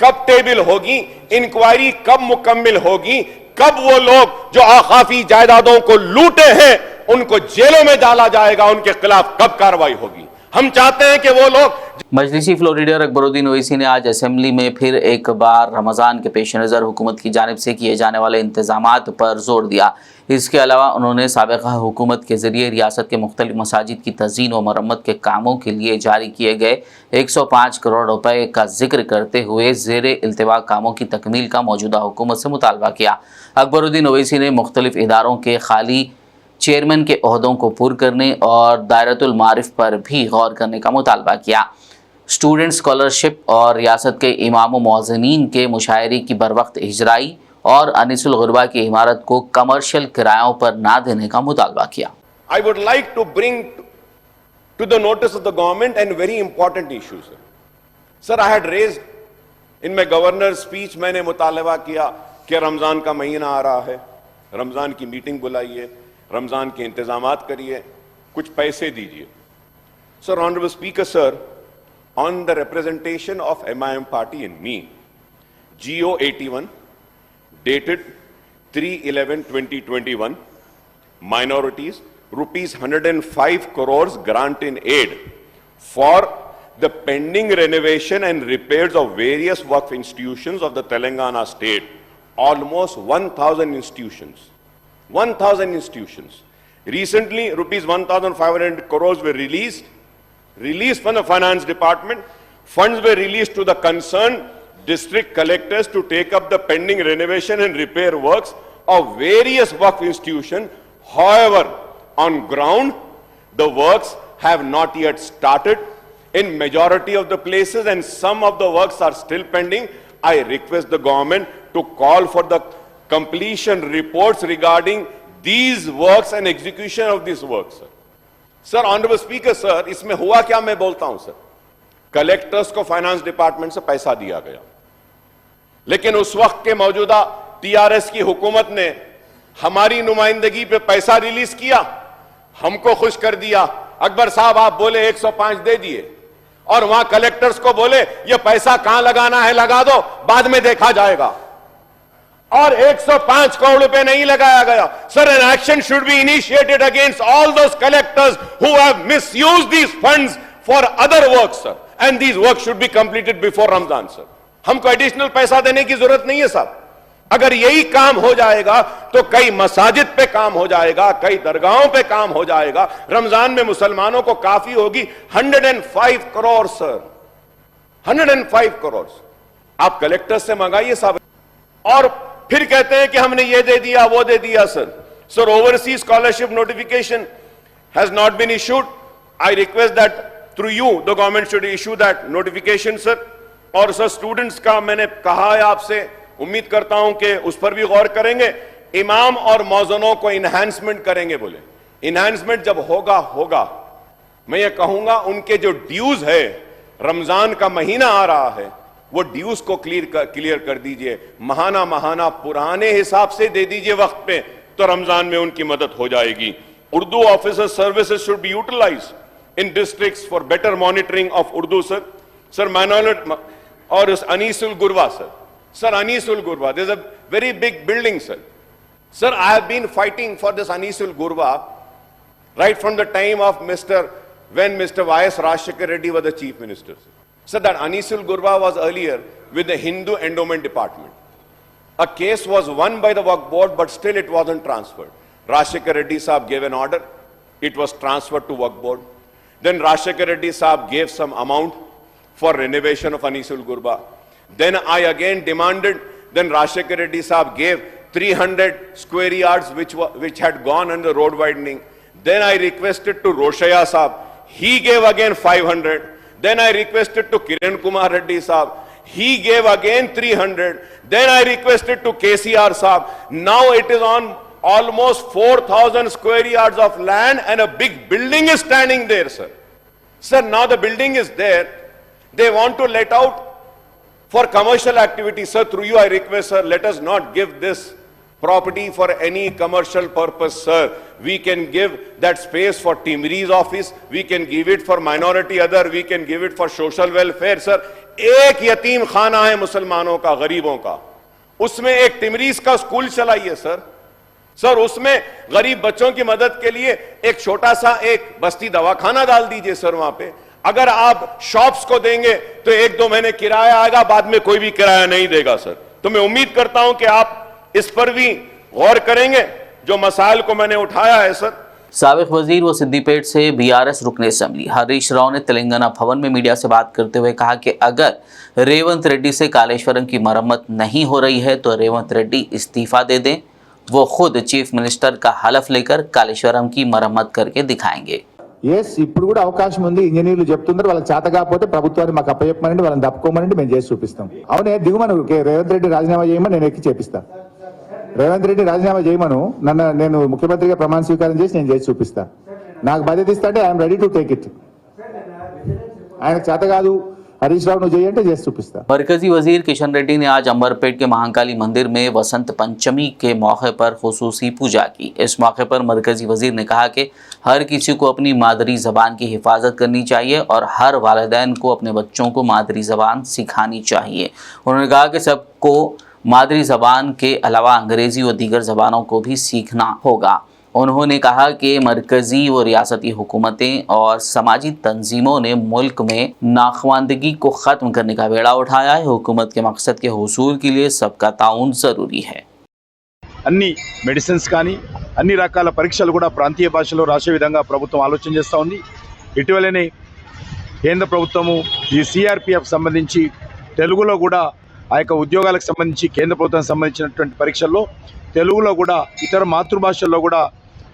[SPEAKER 8] कब टेबल होगी, इंक्वायरी कब मुकम्मल होगी, कब वो लोग जो औकाफी जायदादों को लूटे हैं उनको जेलों में डाला जाएगा, उनके खिलाफ कब कार्रवाई होगी। हम चाहते हैं कि वो लोग।
[SPEAKER 1] मजलिसी फ्लोर लीडर अकबरुद्दीन ओवैसी ने आज असेंबली में फिर एक बार रमज़ान के पेश नज़र हुकूमत की जानिब से किए जाने वाले इंतजामात पर जोर दिया। इसके अलावा उन्होंने साबिक़ा हुकूमत के ज़रिए रियासत के मुख्तलिफ मसाजिद की तज़ीन व मरम्मत के कामों के लिए जारी किए गए 105 करोड़ रुपए का जिक्र करते हुए ज़ेरे इल्तिवा कामों की तकमील का मौजूदा हुकूमत से मुतालबा किया। अकबरुद्दीन ओवैसी ने मुख्तलिफ इदारों के खाली चेयरमैन के ओहदों को पुर करने और दायरतुल मारिफ पर भी गौर करने का मुतालबा किया। स्टूडेंट स्कॉलरशिप और रियासत के इमाम मुअज़्ज़िनीन के मुशायरे की बरवक्त इजराई और अनीसुल गुरबा की इमारत को कमर्शियल किरायों पर ना देने का मुतालबा किया।
[SPEAKER 8] I would like to bring to the notice of the government and very important issues. Sir, I had raised in my governor's speech, मैंने मुतालबा किया कि रमजान का महीना आ रहा है, रमजान की मीटिंग बुलाइए, रमजान के इंतजामात करिए, कुछ पैसे दीजिए। Sir, Honorable Speaker, sir, on the representation of MIM party and me, GO 81 dated 3/11/2021, minorities rupees 105 crores grant in aid for the pending renovation and repairs of various Waqf institutions of the Telangana state, almost 1,000 institutions. 1,000 institutions. Recently, rupees 1,500 crores were released from the finance department. Funds were released to the concerned district collectors to take up the pending renovation and repair works of various Waqf institutions. However, on ground, the works have not yet started in majority of the places and some of the works are still pending. I request the government to call for the completion reports regarding these works and execution of these works. Sir, Honorable Speaker, sir, इसमें हुआ क्या मैं बोलता हूं sir. Collectors को finance department से पैसा दिया गया, लेकिन उस वक्त के मौजूदा टीआरएस की हुकूमत ने हमारी नुमाइंदगी पे पैसा रिलीज किया, हमको खुश कर दिया। अकबर साहब आप बोले 105 दे दिए और वहां कलेक्टर्स को बोले ये पैसा कहां लगाना है लगा दो, बाद में देखा जाएगा, और 105 करोड़ रुपए नहीं लगाया गया। Sir, an action should be initiated against all those collectors who have misused these funds for other works sir, and these work should be completed before Ramzan sir. हमको एडिशनल पैसा देने की जरूरत नहीं है साहब। अगर यही काम हो जाएगा तो कई मसाजिद पे काम हो जाएगा, कई दरगाहों पे काम हो जाएगा, रमजान में मुसलमानों को काफी होगी। 105 करोड़ सर, 105 करोड़ आप कलेक्टर से मंगाइए साहब, और फिर कहते हैं कि हमने ये दे दिया वो दे दिया। Sir, overseas scholarship notification has not been issued. I request that through you the government should issue that notification sir. और सर स्टूडेंट्स का मैंने कहा है आपसे, उम्मीद करता हूं कि उस पर भी गौर करेंगे। इमाम और मौज़नों को इन्हांसमेंट करेंगे, बोले इन्हांसमेंट जब होगा मैं ये कहूंगा उनके जो ड्यूज है, रमजान का महीना आ रहा है, वो ड्यूज को क्लियर कर दीजिए, महाना पुराने हिसाब से दे दीजिए वक्त पे, तो रमजान में उनकी मदद हो जाएगी। Urdu officer services should be utilize in districts for better monitoring of Urdu sir minority. और Anisul Gurwa sir Anisul Gurwa, there is a very big building sir I have been fighting for this Anisul Gurva right from the time of when Mr. Y.S. Rajshekar Reddy was the chief minister. So that Anisul Gurva was earlier with the Hindu Endowment Department. A case was won by the Waqf board, but still it wasn't transferred. Rajshekar Reddy Saab gave an order, it was transferred to Waqf board. Then Rajshekar Reddy Saab gave some amount for renovation of Anisul Gurva. Then I again demanded, then Rajshekar Reddy Saab gave 300 square yards which had gone under road widening. Then I requested to Roshaya Saab, he gave again 500. Then I requested to Kiran Kumar Reddy Saab, he gave again 300. Then I requested to KCR Saab. Now it is on almost 4,000 square yards of land and a big building is standing there, sir. Sir, now the building is there. They want to let out for commercial activity. Sir, through you I request, sir, let us not give this property for any commercial purpose, sir. We can give that space for Timri's office, we can give it for minority other, we can give it for social welfare, sir. एक यतीम खाना है मुसलमानों का, गरीबों का, उसमें एक टिमरीज का स्कूल चलाइए सर उसमें गरीब बच्चों की मदद के लिए एक छोटा सा एक बस्ती दवाखाना डाल दीजिए सर वहां पे। अगर आप शॉप्स को देंगे तो 1-2 महीने किराया आएगा, बाद में कोई भी किराया नहीं देगा सर। तो मैं उम्मीद करता हूं कि आप इस पर भी गौर करेंगे जो मसाइल को मैंने उठाया है सर।
[SPEAKER 1] साबिक वजीर व सिद्दीपेट से बीआरएस रुकने असेंबली हरीश राव ने तेलंगाना भवन में मीडिया से बात करते हुए कहा कि अगर रेवंत रेड्डी से कालेश्वरम की मरम्मत नहीं हो रही है तो रेवंत रेड्डी इस्तीफा दे दें। वो खुद चीफ मिनिस्टर का हलफ लेकर कालेश्वरम की मरम्मत करके दिखाएंगे।
[SPEAKER 10] ఎస్ ఇప్పుడు కూడా అవకాశం ఉంది, ఇంజనీర్లు చెప్తున్నారు వాళ్ళకి చేత కాకపోతే ప్రభుత్వాన్ని మాకు అప్పచెప్పమనండి, వాళ్ళని తప్పుకోమనండి, మేము చేసి చూపిస్తాం। అవునే దిగుమను రేవంత్ రెడ్డి రాజీనామా చేయమని నేను ఎక్కి చేపిస్తా। రేవంత్ రెడ్డి రాజీనామా చేయమను, నేను ముఖ్యమంత్రిగా ప్రమాణ స్వీకారం చేసి నేను చేసి చూపిస్తా। నాకు బాధ్యత ఇస్తా అంటే I'm ready to take it. ఆయనకు చేత కాదు हरीश राव
[SPEAKER 1] मरकजी वजीर किशन रेड्डी ने आज अंबरपेट के महाकाली मंदिर में वसंत पंचमी के मौके पर खुसूसी पूजा की। इस मौके पर मरकजी वजीर ने कहा कि हर किसी को अपनी मादरी ज़बान की हिफाजत करनी चाहिए और हर वालिदैन को अपने बच्चों को मादरी ज़बान सिखानी चाहिए। उन्होंने कहा कि सबको मादरी ज़बान के अलावा अंग्रेज़ी व दीगर ज़बानों को भी सीखना होगा। उन्होंने कहा कि मरकज़ी व रियासती हुकूमतें और समाजी तंजीमों ने मुल्क में नाखवानदगी को ख़त्म करने का बेड़ा उठाया है। हुकूमत के मकसद के हुसूल के लिए सबका ताउन ज़रूरी है।
[SPEAKER 11] అన్ని మెడిసిన్స్ కానీ అన్ని రకాల పరీక్షలు కూడా ప్రాంతీయ భాషలో రాసే విధంగా ప్రభుత్వం ఆలోచన చేస్తూ ఉంది। ఇటీవలనే కేంద్ర ప్రభుత్వము ఈ సిఆర్పిఎఫ్ సంబంధించి తెలుగులో కూడా ఆ యొక్క ఉద్యోగాలకు సంబంధించి కేంద్ర ప్రభుత్వానికి సంబంధించినటువంటి పరీక్షల్లో తెలుగులో కూడా ఇతర మాతృభాషల్లో కూడా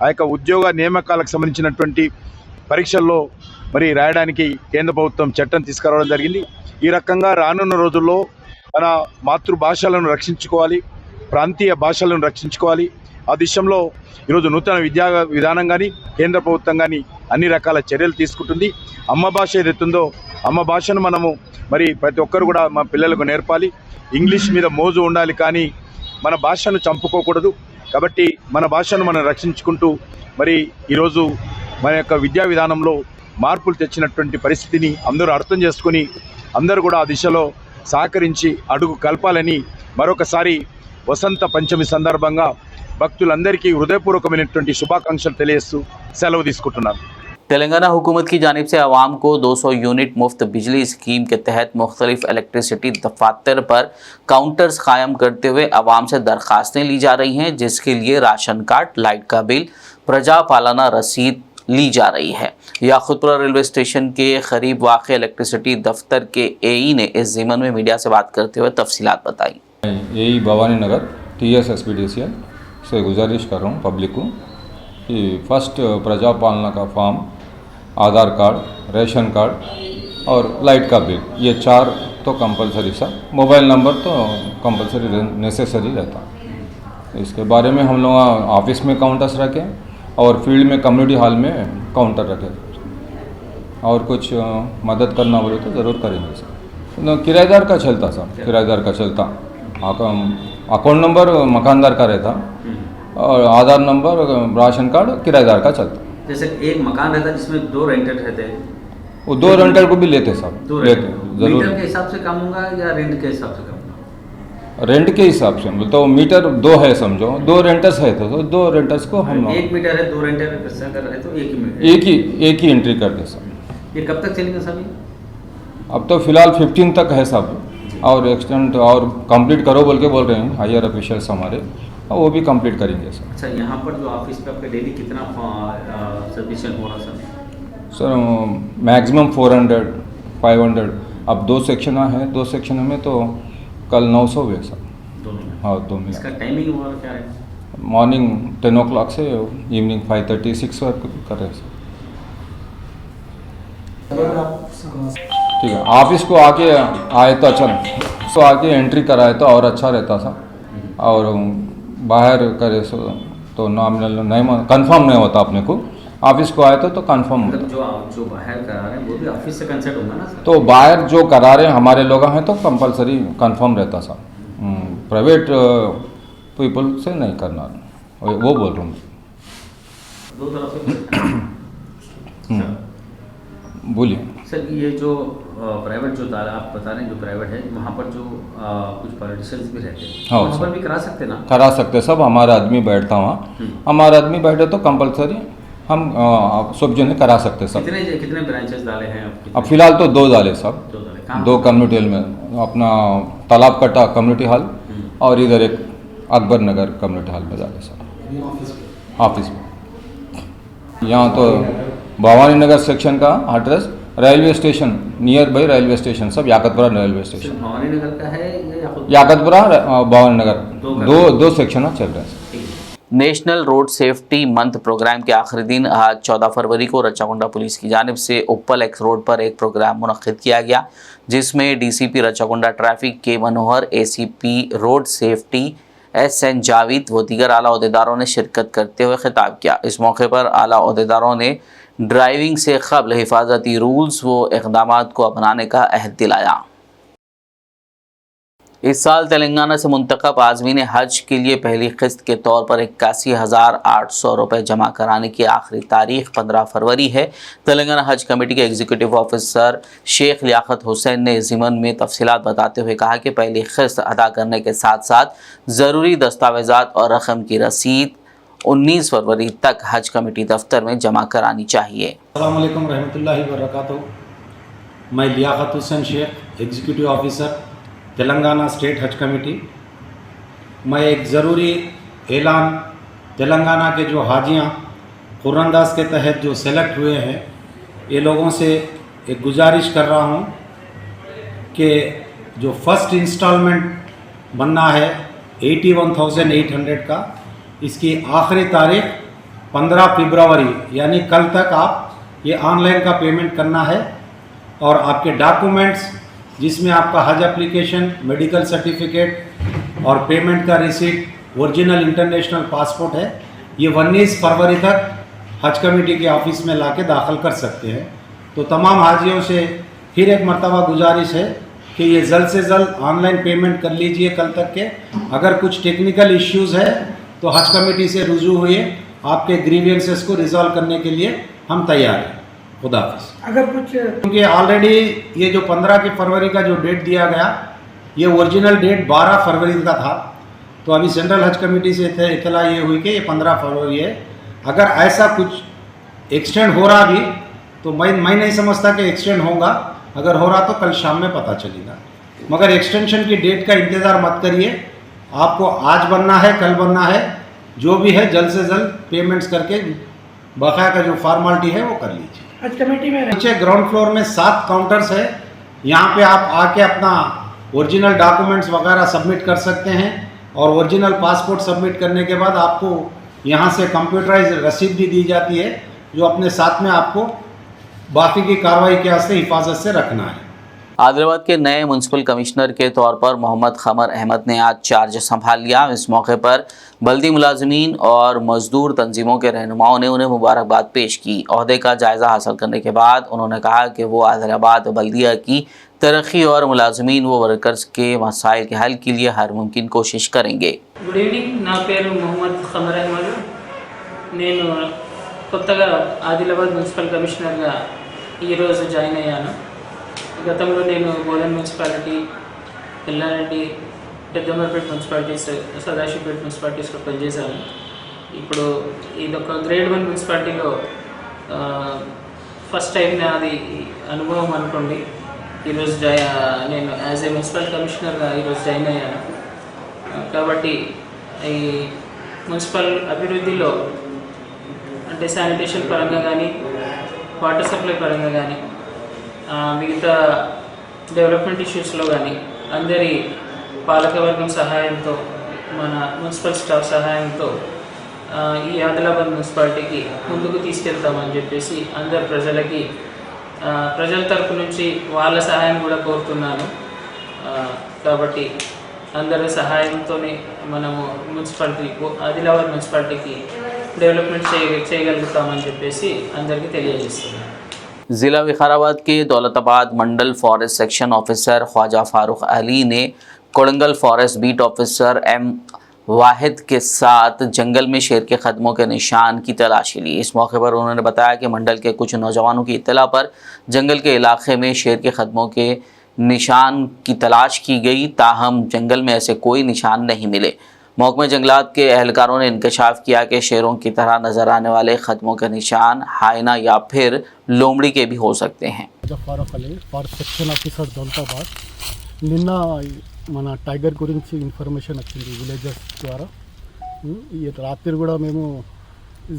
[SPEAKER 11] ఆ యొక్క ఉద్యోగ నియామకాలకు సంబంధించినటువంటి పరీక్షల్లో మరి రాయడానికి కేంద్ర ప్రభుత్వం చట్టం తీసుకురావడం జరిగింది। ఈ రకంగా రానున్న రోజుల్లో మన మాతృభాషలను రక్షించుకోవాలి, ప్రాంతీయ భాషలను రక్షించుకోవాలి। ఆ దిశలో ఈరోజు నూతన విద్యా విధానం కానీ కేంద్ర ప్రభుత్వం కానీ అన్ని రకాల చర్యలు తీసుకుంటుంది। అమ్మ భాష ఏదైతుందో అమ్మ భాషను మనము మరి ప్రతి ఒక్కరు కూడా మా పిల్లలకు నేర్పాలి। ఇంగ్లీష్ మీద మోజు ఉండాలి కానీ మన భాషను చంపుకోకూడదు। కాబట్టి మన భాషను మనం రక్షించుకుంటూ మరి ఈరోజు మన యొక్క విద్యా విధానంలో మార్పులు తెచ్చినటువంటి పరిస్థితిని అందరూ అర్థం చేసుకొని అందరూ కూడా ఆ దిశలో సహకరించి అడుగు కల్పాలని మరొకసారి వసంత పంచమి సందర్భంగా భక్తులందరికీ హృదయపూర్వకమైనటువంటి శుభాకాంక్షలు తెలియజేస్తూ సెలవు తీసుకుంటున్నాను।
[SPEAKER 1] तेलंगाना हुकूमत की जानिब से आवाम को 200 यूनिट मुफ्त बिजली स्कीम के तहत मुख्तलिफ इलेक्ट्रिसिटी दफातर पर काउंटर्स कायम करते हुए आवाम से दरख्वास्तें ली जा रही हैं, जिसके लिए राशन कार्ड, लाइट का बिल, प्रजा पालना रसीद ली जा रही है। याखुतपुरा रेलवे स्टेशन के करीब वाक़ इलेक्ट्रिसिटी दफ्तर के एई ने इस ज़िमन में मीडिया से बात करते हुए तफसीलात बताई।
[SPEAKER 12] एई भवानी नगर TS एक्सपीडिशियल से गुजारिश कर रहा हूँ पब्लिक को कि फर्स्ट प्रजा पालना का फॉर्म आधार कार्ड, रेशन कार्ड और लाइट का बिल, ये 4 तो कंपलसरी सा। मोबाइल नंबर तो कंपलसरी नेसेसरी रहता। इसके बारे में हम लोग ऑफिस में काउंटर्स रखे और फील्ड में कम्युनिटी हॉल में काउंटर रखे। और कुछ मदद करना बोले तो ज़रूर करेंगे सर। किराएदार का चलता सर, किराएदार का चलता। अकाउंट नंबर मकानदार का रहता और आधार नंबर, राशन कार्ड किराएदार का चलता।
[SPEAKER 1] जैसे एक मकान रहता जिसमें 2 रेंटर रहते हैं,
[SPEAKER 12] वो 2 रेंटर को भी लेते सब, लेते जरूर।
[SPEAKER 1] मीटर के हिसाब से काम होगा या रेंट के हिसाब से काम होगा?
[SPEAKER 12] रेंट के हिसाब से तो मीटर 2 है समझो, 2 रेंटर्स है तो 2 रेंटर्स को हम
[SPEAKER 1] 1 मीटर है, 2 रेंटर अगर है तो 1 ही मीटर,
[SPEAKER 12] एक ही एंट्री कर दे सब।
[SPEAKER 1] ये कब तक चलेंगे सभी?
[SPEAKER 12] अब तो फिलहाल 15 तक है सब, और एक्सटेंड और कंप्लीट करो बोल के बोल रहे हैं हायर ऑफिशियल्स हमारे, और वो भी कंप्लीट करेंगे सर।
[SPEAKER 1] अच्छा, यहाँ पर जो ऑफिस पे आपका डेली कितना सर्विसन हो रहा सर?
[SPEAKER 12] Sir maximum 400 500। अब 2 सेक्शन हैं, 2 सेक्शन में तो कल 900 हुए सर।
[SPEAKER 1] दोनों?
[SPEAKER 12] हाँ, 2 में।
[SPEAKER 1] इसका टाइमिंग हुआ क्या है?
[SPEAKER 12] मॉर्निंग 10 o'clock से इवनिंग 5:30 6 तक कर रहे हैं सर। ठीक है, ऑफिस को आके आए तो अच्छा, तो आके एंट्री कराए तो और अच्छा रहता था। और बाहर करे तो नॉमिनल नहीं, कंफर्म नहीं होता अपने को। ऑफिस को आए तो कंफर्म होता।
[SPEAKER 1] जो बाहर करा रहे हैं वो भी ऑफिस से कंसल्ट होगा ना सर?
[SPEAKER 12] तो बाहर जो करा रहे हैं हमारे लोग हैं तो कंपलसरी कंफर्म रहता सर। प्राइवेट पीपल से नहीं करना, वो बोल रहा हूँ।
[SPEAKER 1] 2 तरफ से
[SPEAKER 12] बोलिए
[SPEAKER 1] सर। ये जो प्राइवेट जो आप बता रहे हैं, जो प्राइवेट है वहाँ पर जो कुछ पॉलिटिशियंस भी रहते हैं,
[SPEAKER 12] हाँ,
[SPEAKER 1] वहाँ पर भी करा सकते ना?
[SPEAKER 12] करा सकते सब। हमारा आदमी बैठता वहाँ, हमारा आदमी बैठे तो कंपलसरी हम सब जने करा सकते सब।
[SPEAKER 1] कितने ब्रांचेस डाले हैं
[SPEAKER 12] अब फिलहाल तो 2 डाले सब।
[SPEAKER 1] 2 डाले
[SPEAKER 12] 2 कम्युनिटी हॉल में, अपना तालाब कट्टा कम्युनिटी हॉल और इधर एक अकबर नगर कम्युनिटी हॉल में डाले सब ऑफिस में। यहाँ तो भवानी नगर सेक्शन का address railway station, near by railway station सब, याकतपुरा रेलवे स्टेशन।
[SPEAKER 1] भवानी नगर का है
[SPEAKER 12] याकतपुरा भवानी नगर, 2 सेक्शन चल रहे हैं।
[SPEAKER 1] National road safety month program के आखिरी दिन आज 14 फरवरी को रचाकुंडा पुलिस की जानिब से उप्पल एक्स रोड पर एक प्रोग्राम मुनक्किद किया गया, जिसमें डीसीपी रचाकुंडा ट्रैफिक के Manohar, ACP road safety SN Javed व दीगर आला ओहदेदारों ने शिरकत करते हुए खिताब किया। इस मौके पर आला ओहदेदारों ने ड्राइविंग से कबल हिफाजती रूल्स व इक़दामात को अपनाने का अहद दिलाया। इस साल तेलंगाना से मुंतखब आज़मीन हज के लिए पहली किस्त के तौर पर 81,800 रुपये जमा कराने की आखिरी तारीख 15 फरवरी है। तेलंगाना हज कमेटी के एग्जीक्यूटिव ऑफिसर शेख लियाकत हुसैन ने इस ज़िमन में तफसीलात बताते हुए कहा कि पहली किस्त अदा करने के साथ साथ ज़रूरी दस्तावेज़ात और रकम की रसीद 19 फरवरी तक हज कमेटी दफ्तर में जमा करानी चाहिए।
[SPEAKER 13] अस्सलाम वालेकुम रहमतुल्लाहि व बरकातहू। मैं Liyaqat Hussain Shaikh, executive officer Telangana state Haj committee. मैं एक ज़रूरी ऐलान तेलंगाना के जो हाजियाँ कुर्रंदाज के तहत जो सेलेक्ट हुए हैं, ये लोगों से एक गुजारिश कर रहा हूँ कि जो फर्स्ट इंस्टॉलमेंट बनना है 81,800 का, इसकी आखिरी तारीख 15 फरवरी यानी कल तक आप ये ऑनलाइन का पेमेंट करना है। और आपके डॉक्यूमेंट्स जिसमें आपका हज एप्लीकेशन, मेडिकल सर्टिफिकेट और पेमेंट का रिसीट, ओरिजिनल इंटरनेशनल पासपोर्ट है, ये 19 फरवरी तक हज कमेटी के ऑफिस में लाके दाखिल कर सकते हैं। तो तमाम हाजियों से फिर एक मरतबा गुजारिश है कि ये जल्द से जल्द ऑनलाइन पेमेंट कर लीजिए कल तक के। अगर कुछ टेक्निकल इश्यूज़ है तो हज कमेटी से रुजू हुए, आपके ग्रीवियंसेस को रिजॉल्व करने के लिए हम तैयार हैं। खुदा हाफिज़। अगर कुछ क्योंकि ऑलरेडी ये जो 15 फरवरी का जो डेट दिया गया, ये ओरिजिनल डेट 12 फरवरी का था। तो अभी सेंट्रल हज कमेटी से इतला ये हुई कि ये 15 फरवरी है। अगर ऐसा कुछ एक्सटेंड हो रहा भी तो मैं नहीं समझता कि एक्सटेंड होगा। अगर हो रहा तो कल शाम में पता चलेगा, मगर एक्सटेंशन की डेट का इंतज़ार मत करिए। आपको आज बनना है, कल बनना है, जो भी है जल्द से जल्द पेमेंट्स करके बकाया का जो फॉर्मेलिटी है वो कर लीजिए। हज कमेटी में नीचे ग्राउंड फ्लोर में 7 काउंटर्स है, यहाँ पे आप आके अपना ओरिजिनल डॉक्यूमेंट्स वगैरह सबमिट कर सकते हैं। और ओरिजिनल पासपोर्ट सबमिट करने के बाद आपको यहाँ से कंप्यूटराइज रसीद भी दी जाती है, जो अपने साथ में आपको बाकी की कार्रवाई के वास्ते हिफाजत से रखना है।
[SPEAKER 1] आदिलाबाद के नए म्युनिसिपल कमिश्नर के तौर पर मोहम्मद खमर अहमद ने आज चार्ज संभाल लिया। इस मौके पर बल्दी मुलाजमीन और मजदूर तंजीमों के रहनुमाओं ने उन्हें मुबारकबाद पेश की। ओहदे का जायजा हासिल करने के बाद उन्होंने कहा कि वो आदिलाबाद बल्दिया की तरक्की और मुलाजमीन व वर्कर्स के मसाइल के हल के लिए हर मुमकिन कोशिश करेंगे।
[SPEAKER 14] गुड इवनिंग, ना पेरू मोहम्मद खमर अहमद। నేను కొత్తగా ఆదిలాబాద్ మున్సిపల్ కమిషనర్గా ఈరోజు జాయిన్ అయ్యాను. గతంలో నేను బోధన్ మున్సిపాలిటీ, ఎల్లారెడ్డి, పెద్దమర్పేట మున్సిపాలిటీస్, సదాశివపేట మున్సిపాలిటీస్లో పనిచేశాను. ఇప్పుడు ఇదొక గ్రేడ్ 1 మున్సిపాలిటీలో ఫస్ట్ టైం నాది అనుభవం అనుకోండి. ఈరోజు నేను యాజ్ ఏ మున్సిపల్ కమిషనర్గా ఈరోజు జాయిన్ అయ్యాను. కాబట్టి ఈ మున్సిపల్ అభివృద్ధిలో అంటే శానిటేషన్ పరంగా కానీ, వాటర్ సప్లై పరంగా కానీ, మిగతా డెవలప్మెంట్ ఇష్యూస్లో కానీ అందరి పాలకవర్గం సహాయంతో, మన మున్సిపల్ స్టాఫ్ సహాయంతో ఈ ఆదిలాబాద్ మున్సిపాలిటీకి ముందుకు తీసుకెళ్తామని చెప్పేసి అందరు ప్రజల తరపు నుంచి వాళ్ళ సహాయం కూడా కోరుతున్నాను. కాబట్టి అందరి సహాయంతోనే మనము మున్సిపాలిటీ ఆదిలాబాద్ మున్సిపాలిటీకి डेवलपमेंट చేయగలుగుతామని చెప్పేసి అందరికీ తెలియజేస్తున్నాను.
[SPEAKER 1] ज़िला विकाराबाद के Daulatabad mandal forest section officer Khaja Farooq Ali ने Kodangal forest beat officer M Wahid के साथ जंगल में शेर के कदमों के निशान की तलाशी ली। इस मौके पर उन्होंने बताया कि मंडल के कुछ नौजवानों की इत्तला पर जंगल के इलाके में शेर के कदमों के निशान की तलाश की गई, ताहम जंगल में ऐसे कोई निशान नहीं मिले। महकमे जंगलात के एहलकारों ने इंकशाफ किया कि शेरों की तरह नजर आने वाले खदमों के निशान हाइना या फिर लोमड़ी के भी हो सकते हैं।
[SPEAKER 15] Farooq Ali, forest section officer Daulatabad. నిన్న మన టైగర్ గురించి ఇన్ఫర్మేషన్ వచ్చింది విలేజెస్ ద్వారా. ఈ రాత్రి కూడా మేము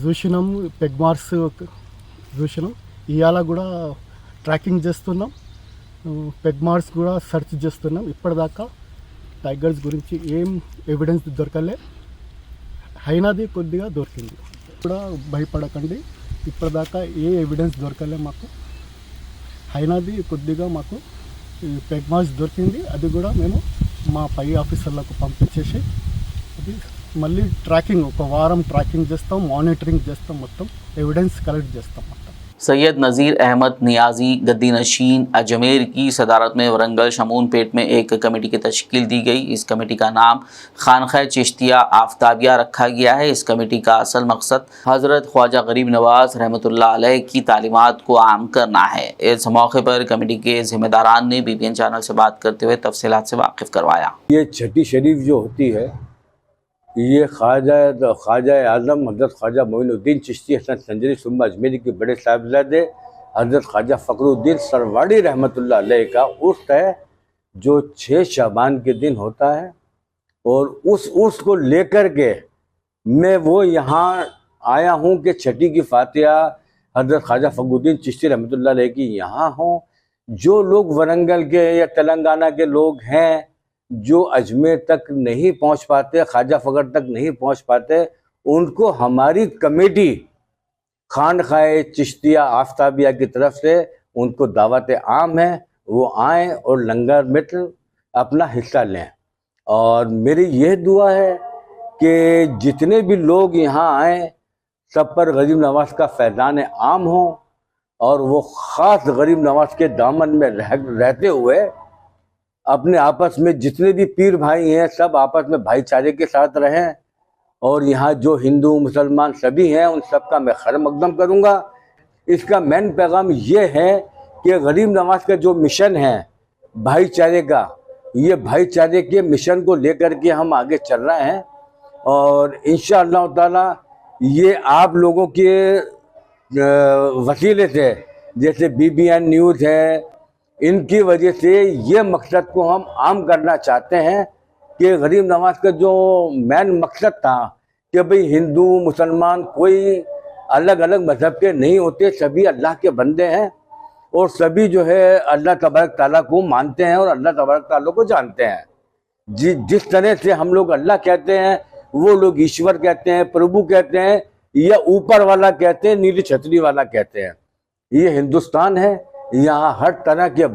[SPEAKER 15] చూసినాం, పెగ్ మార్క్స్ చూసినాం. ఇవాళ కూడా ట్రాకింగ్ చేస్తున్నాం, పెగ్ మార్క్స్ కూడా సెర్చ్ చేస్తున్నాం. ఇప్పటిదాకా టైగర్స్ గురించి ఏం ఎవిడెన్స్ దొరకలే, హైనాది కొద్దిగా దొరికింది. కూడా భయపడకండి, ఇప్పటిదాకా ఏ ఎవిడెన్స్ దొరకలే మాకు. హైనాది కొద్దిగా మాకు పెగ్ మార్క్స్ దొరికింది, అది కూడా మేము మా పై ఆఫీసర్లకు పంపించేసి అది మళ్ళీ ట్రాకింగ్, ఒక వారం ట్రాకింగ్ చేస్తాం, మానిటరింగ్ చేస్తాం, మొత్తం ఎవిడెన్స్ కలెక్ట్ చేస్తాం మొత్తం.
[SPEAKER 1] सैयद नज़ीर अहमद नियाजी गद्दी नशीन अजमेर की सदारत में वरंगल शमून पेट में एक कमेटी की तश्कील दी गई। इस कमेटी का नाम खानखा चिश्तिया आफ्ताबिया रखा गया है। इस कमेटी का असल मकसद हज़रत ख्वाजा गरीब नवाज रहमतुल्लाह अलैह की तालीमात को आम करना है। इस मौके पर कमेटी के जिम्मेदारान ने BBN चैनल से बात करते हुए तफसीलात से वाकिफ़ करवाया।
[SPEAKER 16] ये छठी शरीफ जो होती है, ये ख्वाजा आज़म हज़रत ख्वाजा मोइनुद्दीन चिश्ती हसन संजरी सुम्मा अजमेरी के बड़े साहिबजादे हज़रत ख्वाजा फ़खरुद्दीन सरवाड़ी रहमतुल्लाह अलैह का उर्स है, जो 6 शाबान के दिन होता है। और उस उर्स को लेकर के मैं वो यहाँ आया हूँ कि छठी की फातिहा हज़रत ख्वाजा फ़खरुद्दीन चिश्ती रहमतुल्लाह अलैह की यहाँ हों। जो लोग वरंगल के या तेलंगाना के लोग हैं, जो अजमेर तक नहीं पहुंच पाते, ख्वाजा फ़खर तक नहीं पहुंच पाते, उनको हमारी कमेटी खानखाए चिश्तिया आफ्ताबिया की तरफ से उनको दावत आम है, वो आएँ और लंगर में अपना हिस्सा लें। और मेरी यह दुआ है कि जितने भी लोग यहाँ आएँ, सब पर गरीब नवाज का फैज़ान आम हो, और वो ख़ास गरीब नवाज के दामन में रहते हुए अपने आपस में जितने भी पीर भाई हैं, सब आपस में भाईचारे के साथ रहें। और यहाँ जो हिंदू मुसलमान सभी हैं, उन सब का मैं खैर मकदम करूँगा। इसका मेन पैगाम ये है कि गरीब नवाज का जो मिशन है भाईचारे का, ये भाईचारे के मिशन को लेकर के हम आगे चल रहे हैं। और इंशाअल्लाह ताला ये आप लोगों के वसीले से, जैसे BBN न्यूज़ है, इनकी वजह से ये मकसद को हम आम करना चाहते हैं कि गरीब नवाज का जो मेन मकसद था कि भाई हिंदू मुसलमान कोई अलग अलग मज़हब के नहीं होते, सभी अल्लाह के बंदे हैं और सभी जो है अल्लाह तबारक ताला को मानते हैं और अल्लाह तबारक ताला को जानते हैं। जिस तरह से हम लोग अल्लाह कहते हैं, वो लोग ईश्वर कहते हैं, प्रभु कहते हैं, या ऊपर वाला कहते हैं, नीली छतरी वाला कहते हैं। ये हिंदुस्तान है, यहाँ हर तरह के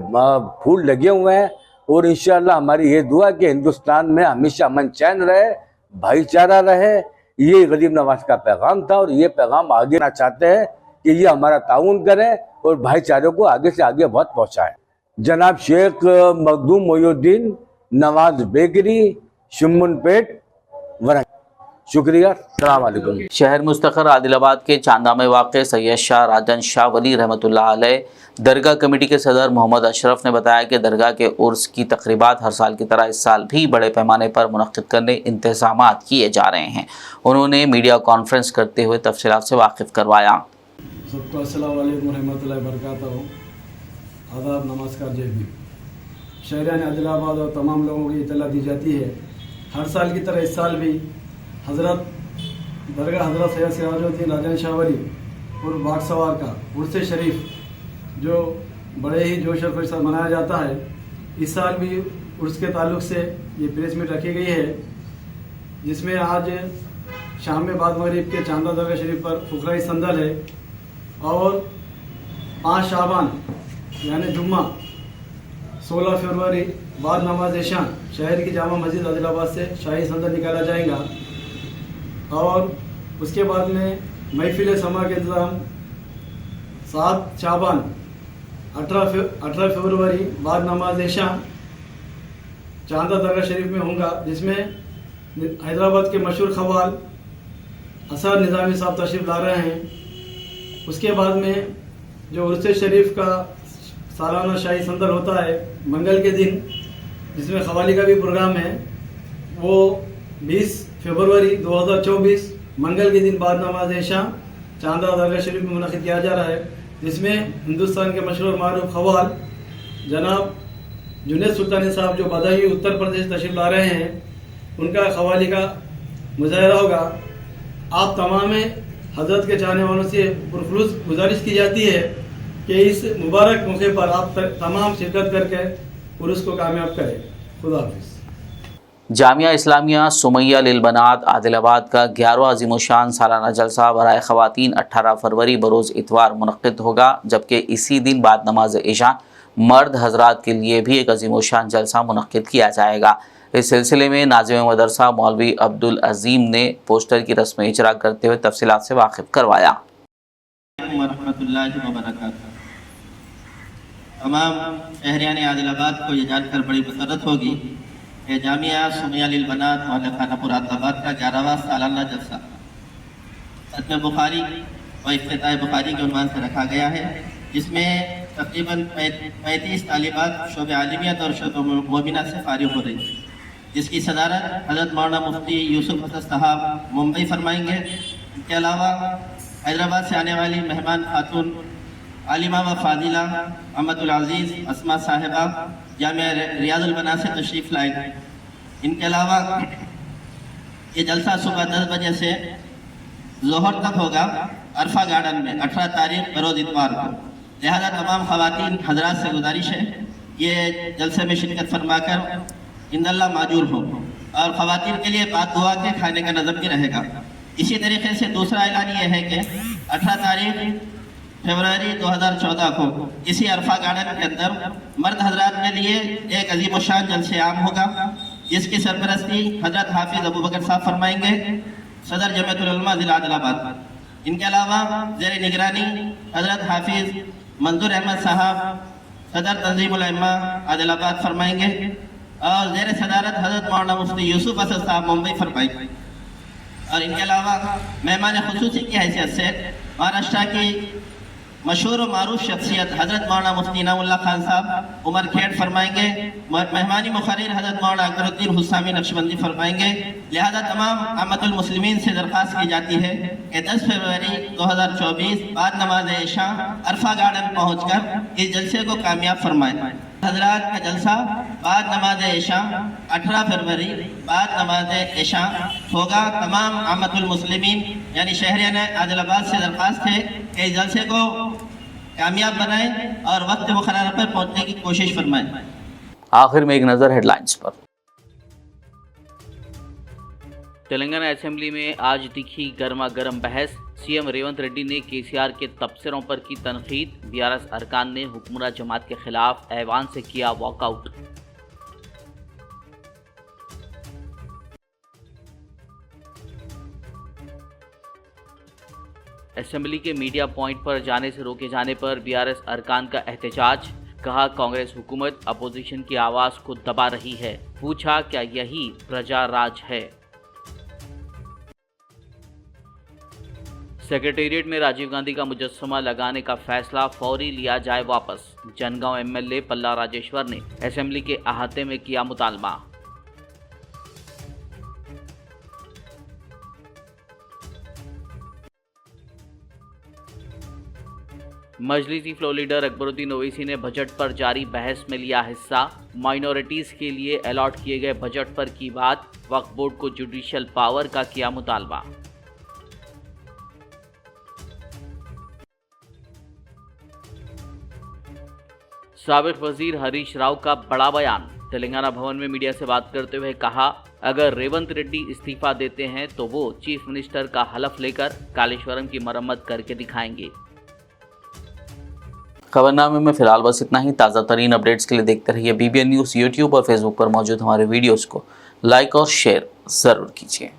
[SPEAKER 16] फूल लगे हुए हैं और इंशाअल्लाह हमारी ये दुआ कि हिंदुस्तान में हमेशा अमन चैन रहे, भाईचारा रहे। ये गरीब नवाज का पैगाम था और ये पैगाम आगे ना चाहते हैं कि ये हमारा ताउन करें और भाईचारे को आगे से आगे बहुत पहुँचाएं। जनाब शेख मखदूम मोयुद्दीन, नवाज बेकरी, शिमुनपेट, वरंगल। शुक्रिया, अस्सलाम वालेकुम।
[SPEAKER 1] शहर मुस्तखर आदिलाबाद के चांदा में वाक़ सैयद शाह राजन शाह वली रहमतुल्लाह अलैह दरगाह कमेटी के सदर मोहम्मद अशरफ ने बताया कि दरगाह के उर्स की तकरीबात हर साल की तरह इस साल भी बड़े पैमाने पर मुनक़्क़िद करने इंतज़ामात किए जा रहे हैं। उन्होंने मीडिया कॉन्फ्रेंस करते हुए तफसीलात से वाकिफ़ करवाया।
[SPEAKER 17] सबको अस्सलाम वालेकुम रहमतुल्लाहि व बरकातहू, आदाब, नमस्कार, जय भीम। शहरियान आदिलाबाद और तमाम लोगों को इतला दी जाती है, हर साल की तरह इस साल भी हज़रत दरगाह हज़रत सैयद सिराजुद्दीन राजन शाह वली और बाग सवार का उर्स शरीफ जो बड़े ही जोश और खरोश से मनाया जाता है, इस साल भी उर्स के ताल्लुक़ से ये प्रेस मीट रखी गई है, जिसमें आज शाम में बाद मगरिब के चांदा दरगाह शरीफ पर फुकराई संदल है और 5 शाबान यानी जुम्मा 16 फरवरी बाद नमाज इशा शहर की जामा मस्जिद आदिलाबाद से शाही संदल निकाला जाएगा और उसके बाद में महफिल समा के इंतज़ाम 7 शाबान 18 फरवरी बाद नमाज इशा चांदा दरगाह शरीफ में होगा, जिसमें हैदराबाद के मशहूर खवाल असर निज़ामी साहब तशरीफ़ ला रहे हैं। उसके बाद में जो उर्स शरीफ का सालाना शाही संदल होता है मंगल के दिन, जिसमें खवाली का भी प्रोग्राम है, वो 20 फरवरी 2024 मंगल के दिन बाद नमाज इशा चांदा दरगाह शरीफ में मुनक़्क़िद किया जा रहा है, जिसमें हिंदुस्तान के मशहूर मारूफ खवाल जनाब जुनैद सुल्तानी साहब जो बदायूं उत्तर प्रदेश तशरीफ़ ला रहे हैं, उनका खवाली का मुजाहरा होगा। आप तमाम हजरत के चाहने वालों से पुरखुलूस गुजारिश की जाती है कि इस मुबारक मौके पर आप तमाम शिरकत करके उर्स को कामयाब करें। खुदा हाफिज़।
[SPEAKER 1] जामिया इस्लामिया सुमैया लिलबनात आदिलाबाद का 11वां अज़ीमुशान सालाना जलसा बराए ख़वातीन 18 फरवरी बरोज़ इतवार मुनक़्क़िद होगा, जबकि इसी दिन बाद नमाज इशा मर्द हजरात के लिए भी एक अज़ीमुशान जलसा मुनक़्क़िद किया जाएगा। इस सिलसिले में नाज़िम मदरसा मौलवी अब्दुल अज़ीम ने पोस्टर की रस्म इजरा करते हुए तफसीलात से वाकिफ़ करवाया।
[SPEAKER 18] तमाम शहरियान आदिलाबाद को ये जानकर बड़ी मसरत होगी कि जामिया सुमैया लिलबनात वाला खानापुर आदिलाबाद का 11वां सालाना जलसा खत्म बुखारी और इफ्तिताह बुखारी के उन्वान से रखा गया है, जिसमें तकरीबन 35 तालिबात शोबे आलिमियत और शोबे मोमिना से फारिग हो रही है, जिसकी सदारत हज़रत मौलाना मुफ्ती यूसुफ हसन साहब मुंबई फरमाएंगे। इसके अलावा हैदराबाद से आने वाली मेहमान खातून आलिमा व फाजिला अहमदुल अजीज़ अस्मा साहिबा जामिया रियाजुल बना से तशरीफ़ लाएंगे। इनके अलावा ये जलसा सुबह 10 बजे से ज़ोहर तक होगा अरफा गार्डन में 18 तारीख बरोज़ इतवार को। लिहाजा तमाम ख़वातीन हजरात से गुजारिश है ये जलसे में शिरकत फरमाकर इंदल्ला माजूर हो और ख़वातीन के लिए बात दुआ के खाने का नज़म भी रहेगा। इसी तरीके से दूसरा ऐलान ये है कि 18 तारीख फरवरी 2014 को इसी अरफा गार्डन के अंदर मर्द हजरात के लिए एक अजीम शान जलसे आम होगा, जिसकी सरपरस्ती हजरत हाफिज अबू बकर साहब फरमाएंगे, सदर जमीयतुल उलमा ज़िला आदिलाबाद। इनके अलावा ज़ेर निगरानी हजरत हाफिज मंजूर अहमद साहब सदर तंजीमुल उलमा आदिलाबाद फरमाएंगे और ज़ेर सदारत हजरत मौलाना मुफ्ती यूसुफ हसन साहब मुंबई फरमाएंगे। और इनके अलावा मेहमान खुसूसी की हैसियत से महाराष्ट्र की मशहूर और मारूफ शख्सियत हजरत मौलाना मुफ्ती इनामुल्लाह खान साहब उमर खेड़ फरमाएंगे। मेहमानी मुखर्रिर हजरत मौलाना अकबरुद्दीन हुस्सामी नक्शबंदी फरमाएंगे। लिहाजा तमाम अहमदुल मुस्लिमीन से दरख्वास्त की जाती है कि 10 फरवरी 2024 बाद नमाज इशा अरफा गार्डन पहुँचकर इस जलसे को कामयाब फरमाएं। हजरात का जलसा बाद नमाज इशा 18 फरवरी बाद नमाज इशा होगा। तमाम अहमदुल मुस्लिमीन यानी शहरियान आदिलाबाद से दरख्वास्त है कि इस जलसे को कामयाब बनाएं और वक्त मुकर्रर पर पहुंचने की कोशिश फरमाएं।
[SPEAKER 1] आखिर में एक नज़र हेडलाइंस पर। तेलंगाना असेंबली में आज दिखी गर्मा गर्म बहस। सीएम रेवंत रेड्डी ने केसीआर के तबसरों पर की तनकीद। बीआरएस अरकान ने हुक्मरान जमात के खिलाफ ऐवान से किया वॉकआउट। असेंबली के मीडिया पॉइंट पर जाने से रोके जाने पर बीआरएस अरकान का एहतजाज। कहा कांग्रेस हुकूमत अपोजिशन की आवाज को दबा रही है। पूछा क्या यही प्रजा राज है। सेक्रेटेरिएट में राजीव गांधी का मुजस्समा लगाने का फैसला फौरी लिया जाए वापस। जनगांव एमएलए पल्ला राजेश्वर ने असेंबली के अहाते में किया मुतालबा। मजलिसी फ्लोर लीडर अकबरुद्दीन ओवैसी ने बजट पर जारी बहस में लिया हिस्सा। माइनॉरिटीज के लिए अलॉट किए गए बजट पर की बात। वक्फ बोर्ड को जुडिशियल पावर का किया मुतालबा। साबिक वजीर हरीश राव का बड़ा बयान। तेलंगाना भवन में मीडिया से बात करते हुए कहा, अगर रेवंत रेड्डी इस्तीफा देते हैं तो वो चीफ मिनिस्टर का हलफ लेकर कालेश्वरम की मरम्मत करके दिखाएंगे। खबरनामे में फिलहाल बस इतना ही। ताज़ा तरीन अपडेट्स के लिए देखते रहिए BBN न्यूज़। यूट्यूब और फेसबुक पर मौजूद हमारे वीडियोज़ को लाइक और शेयर ज़रूर कीजिए।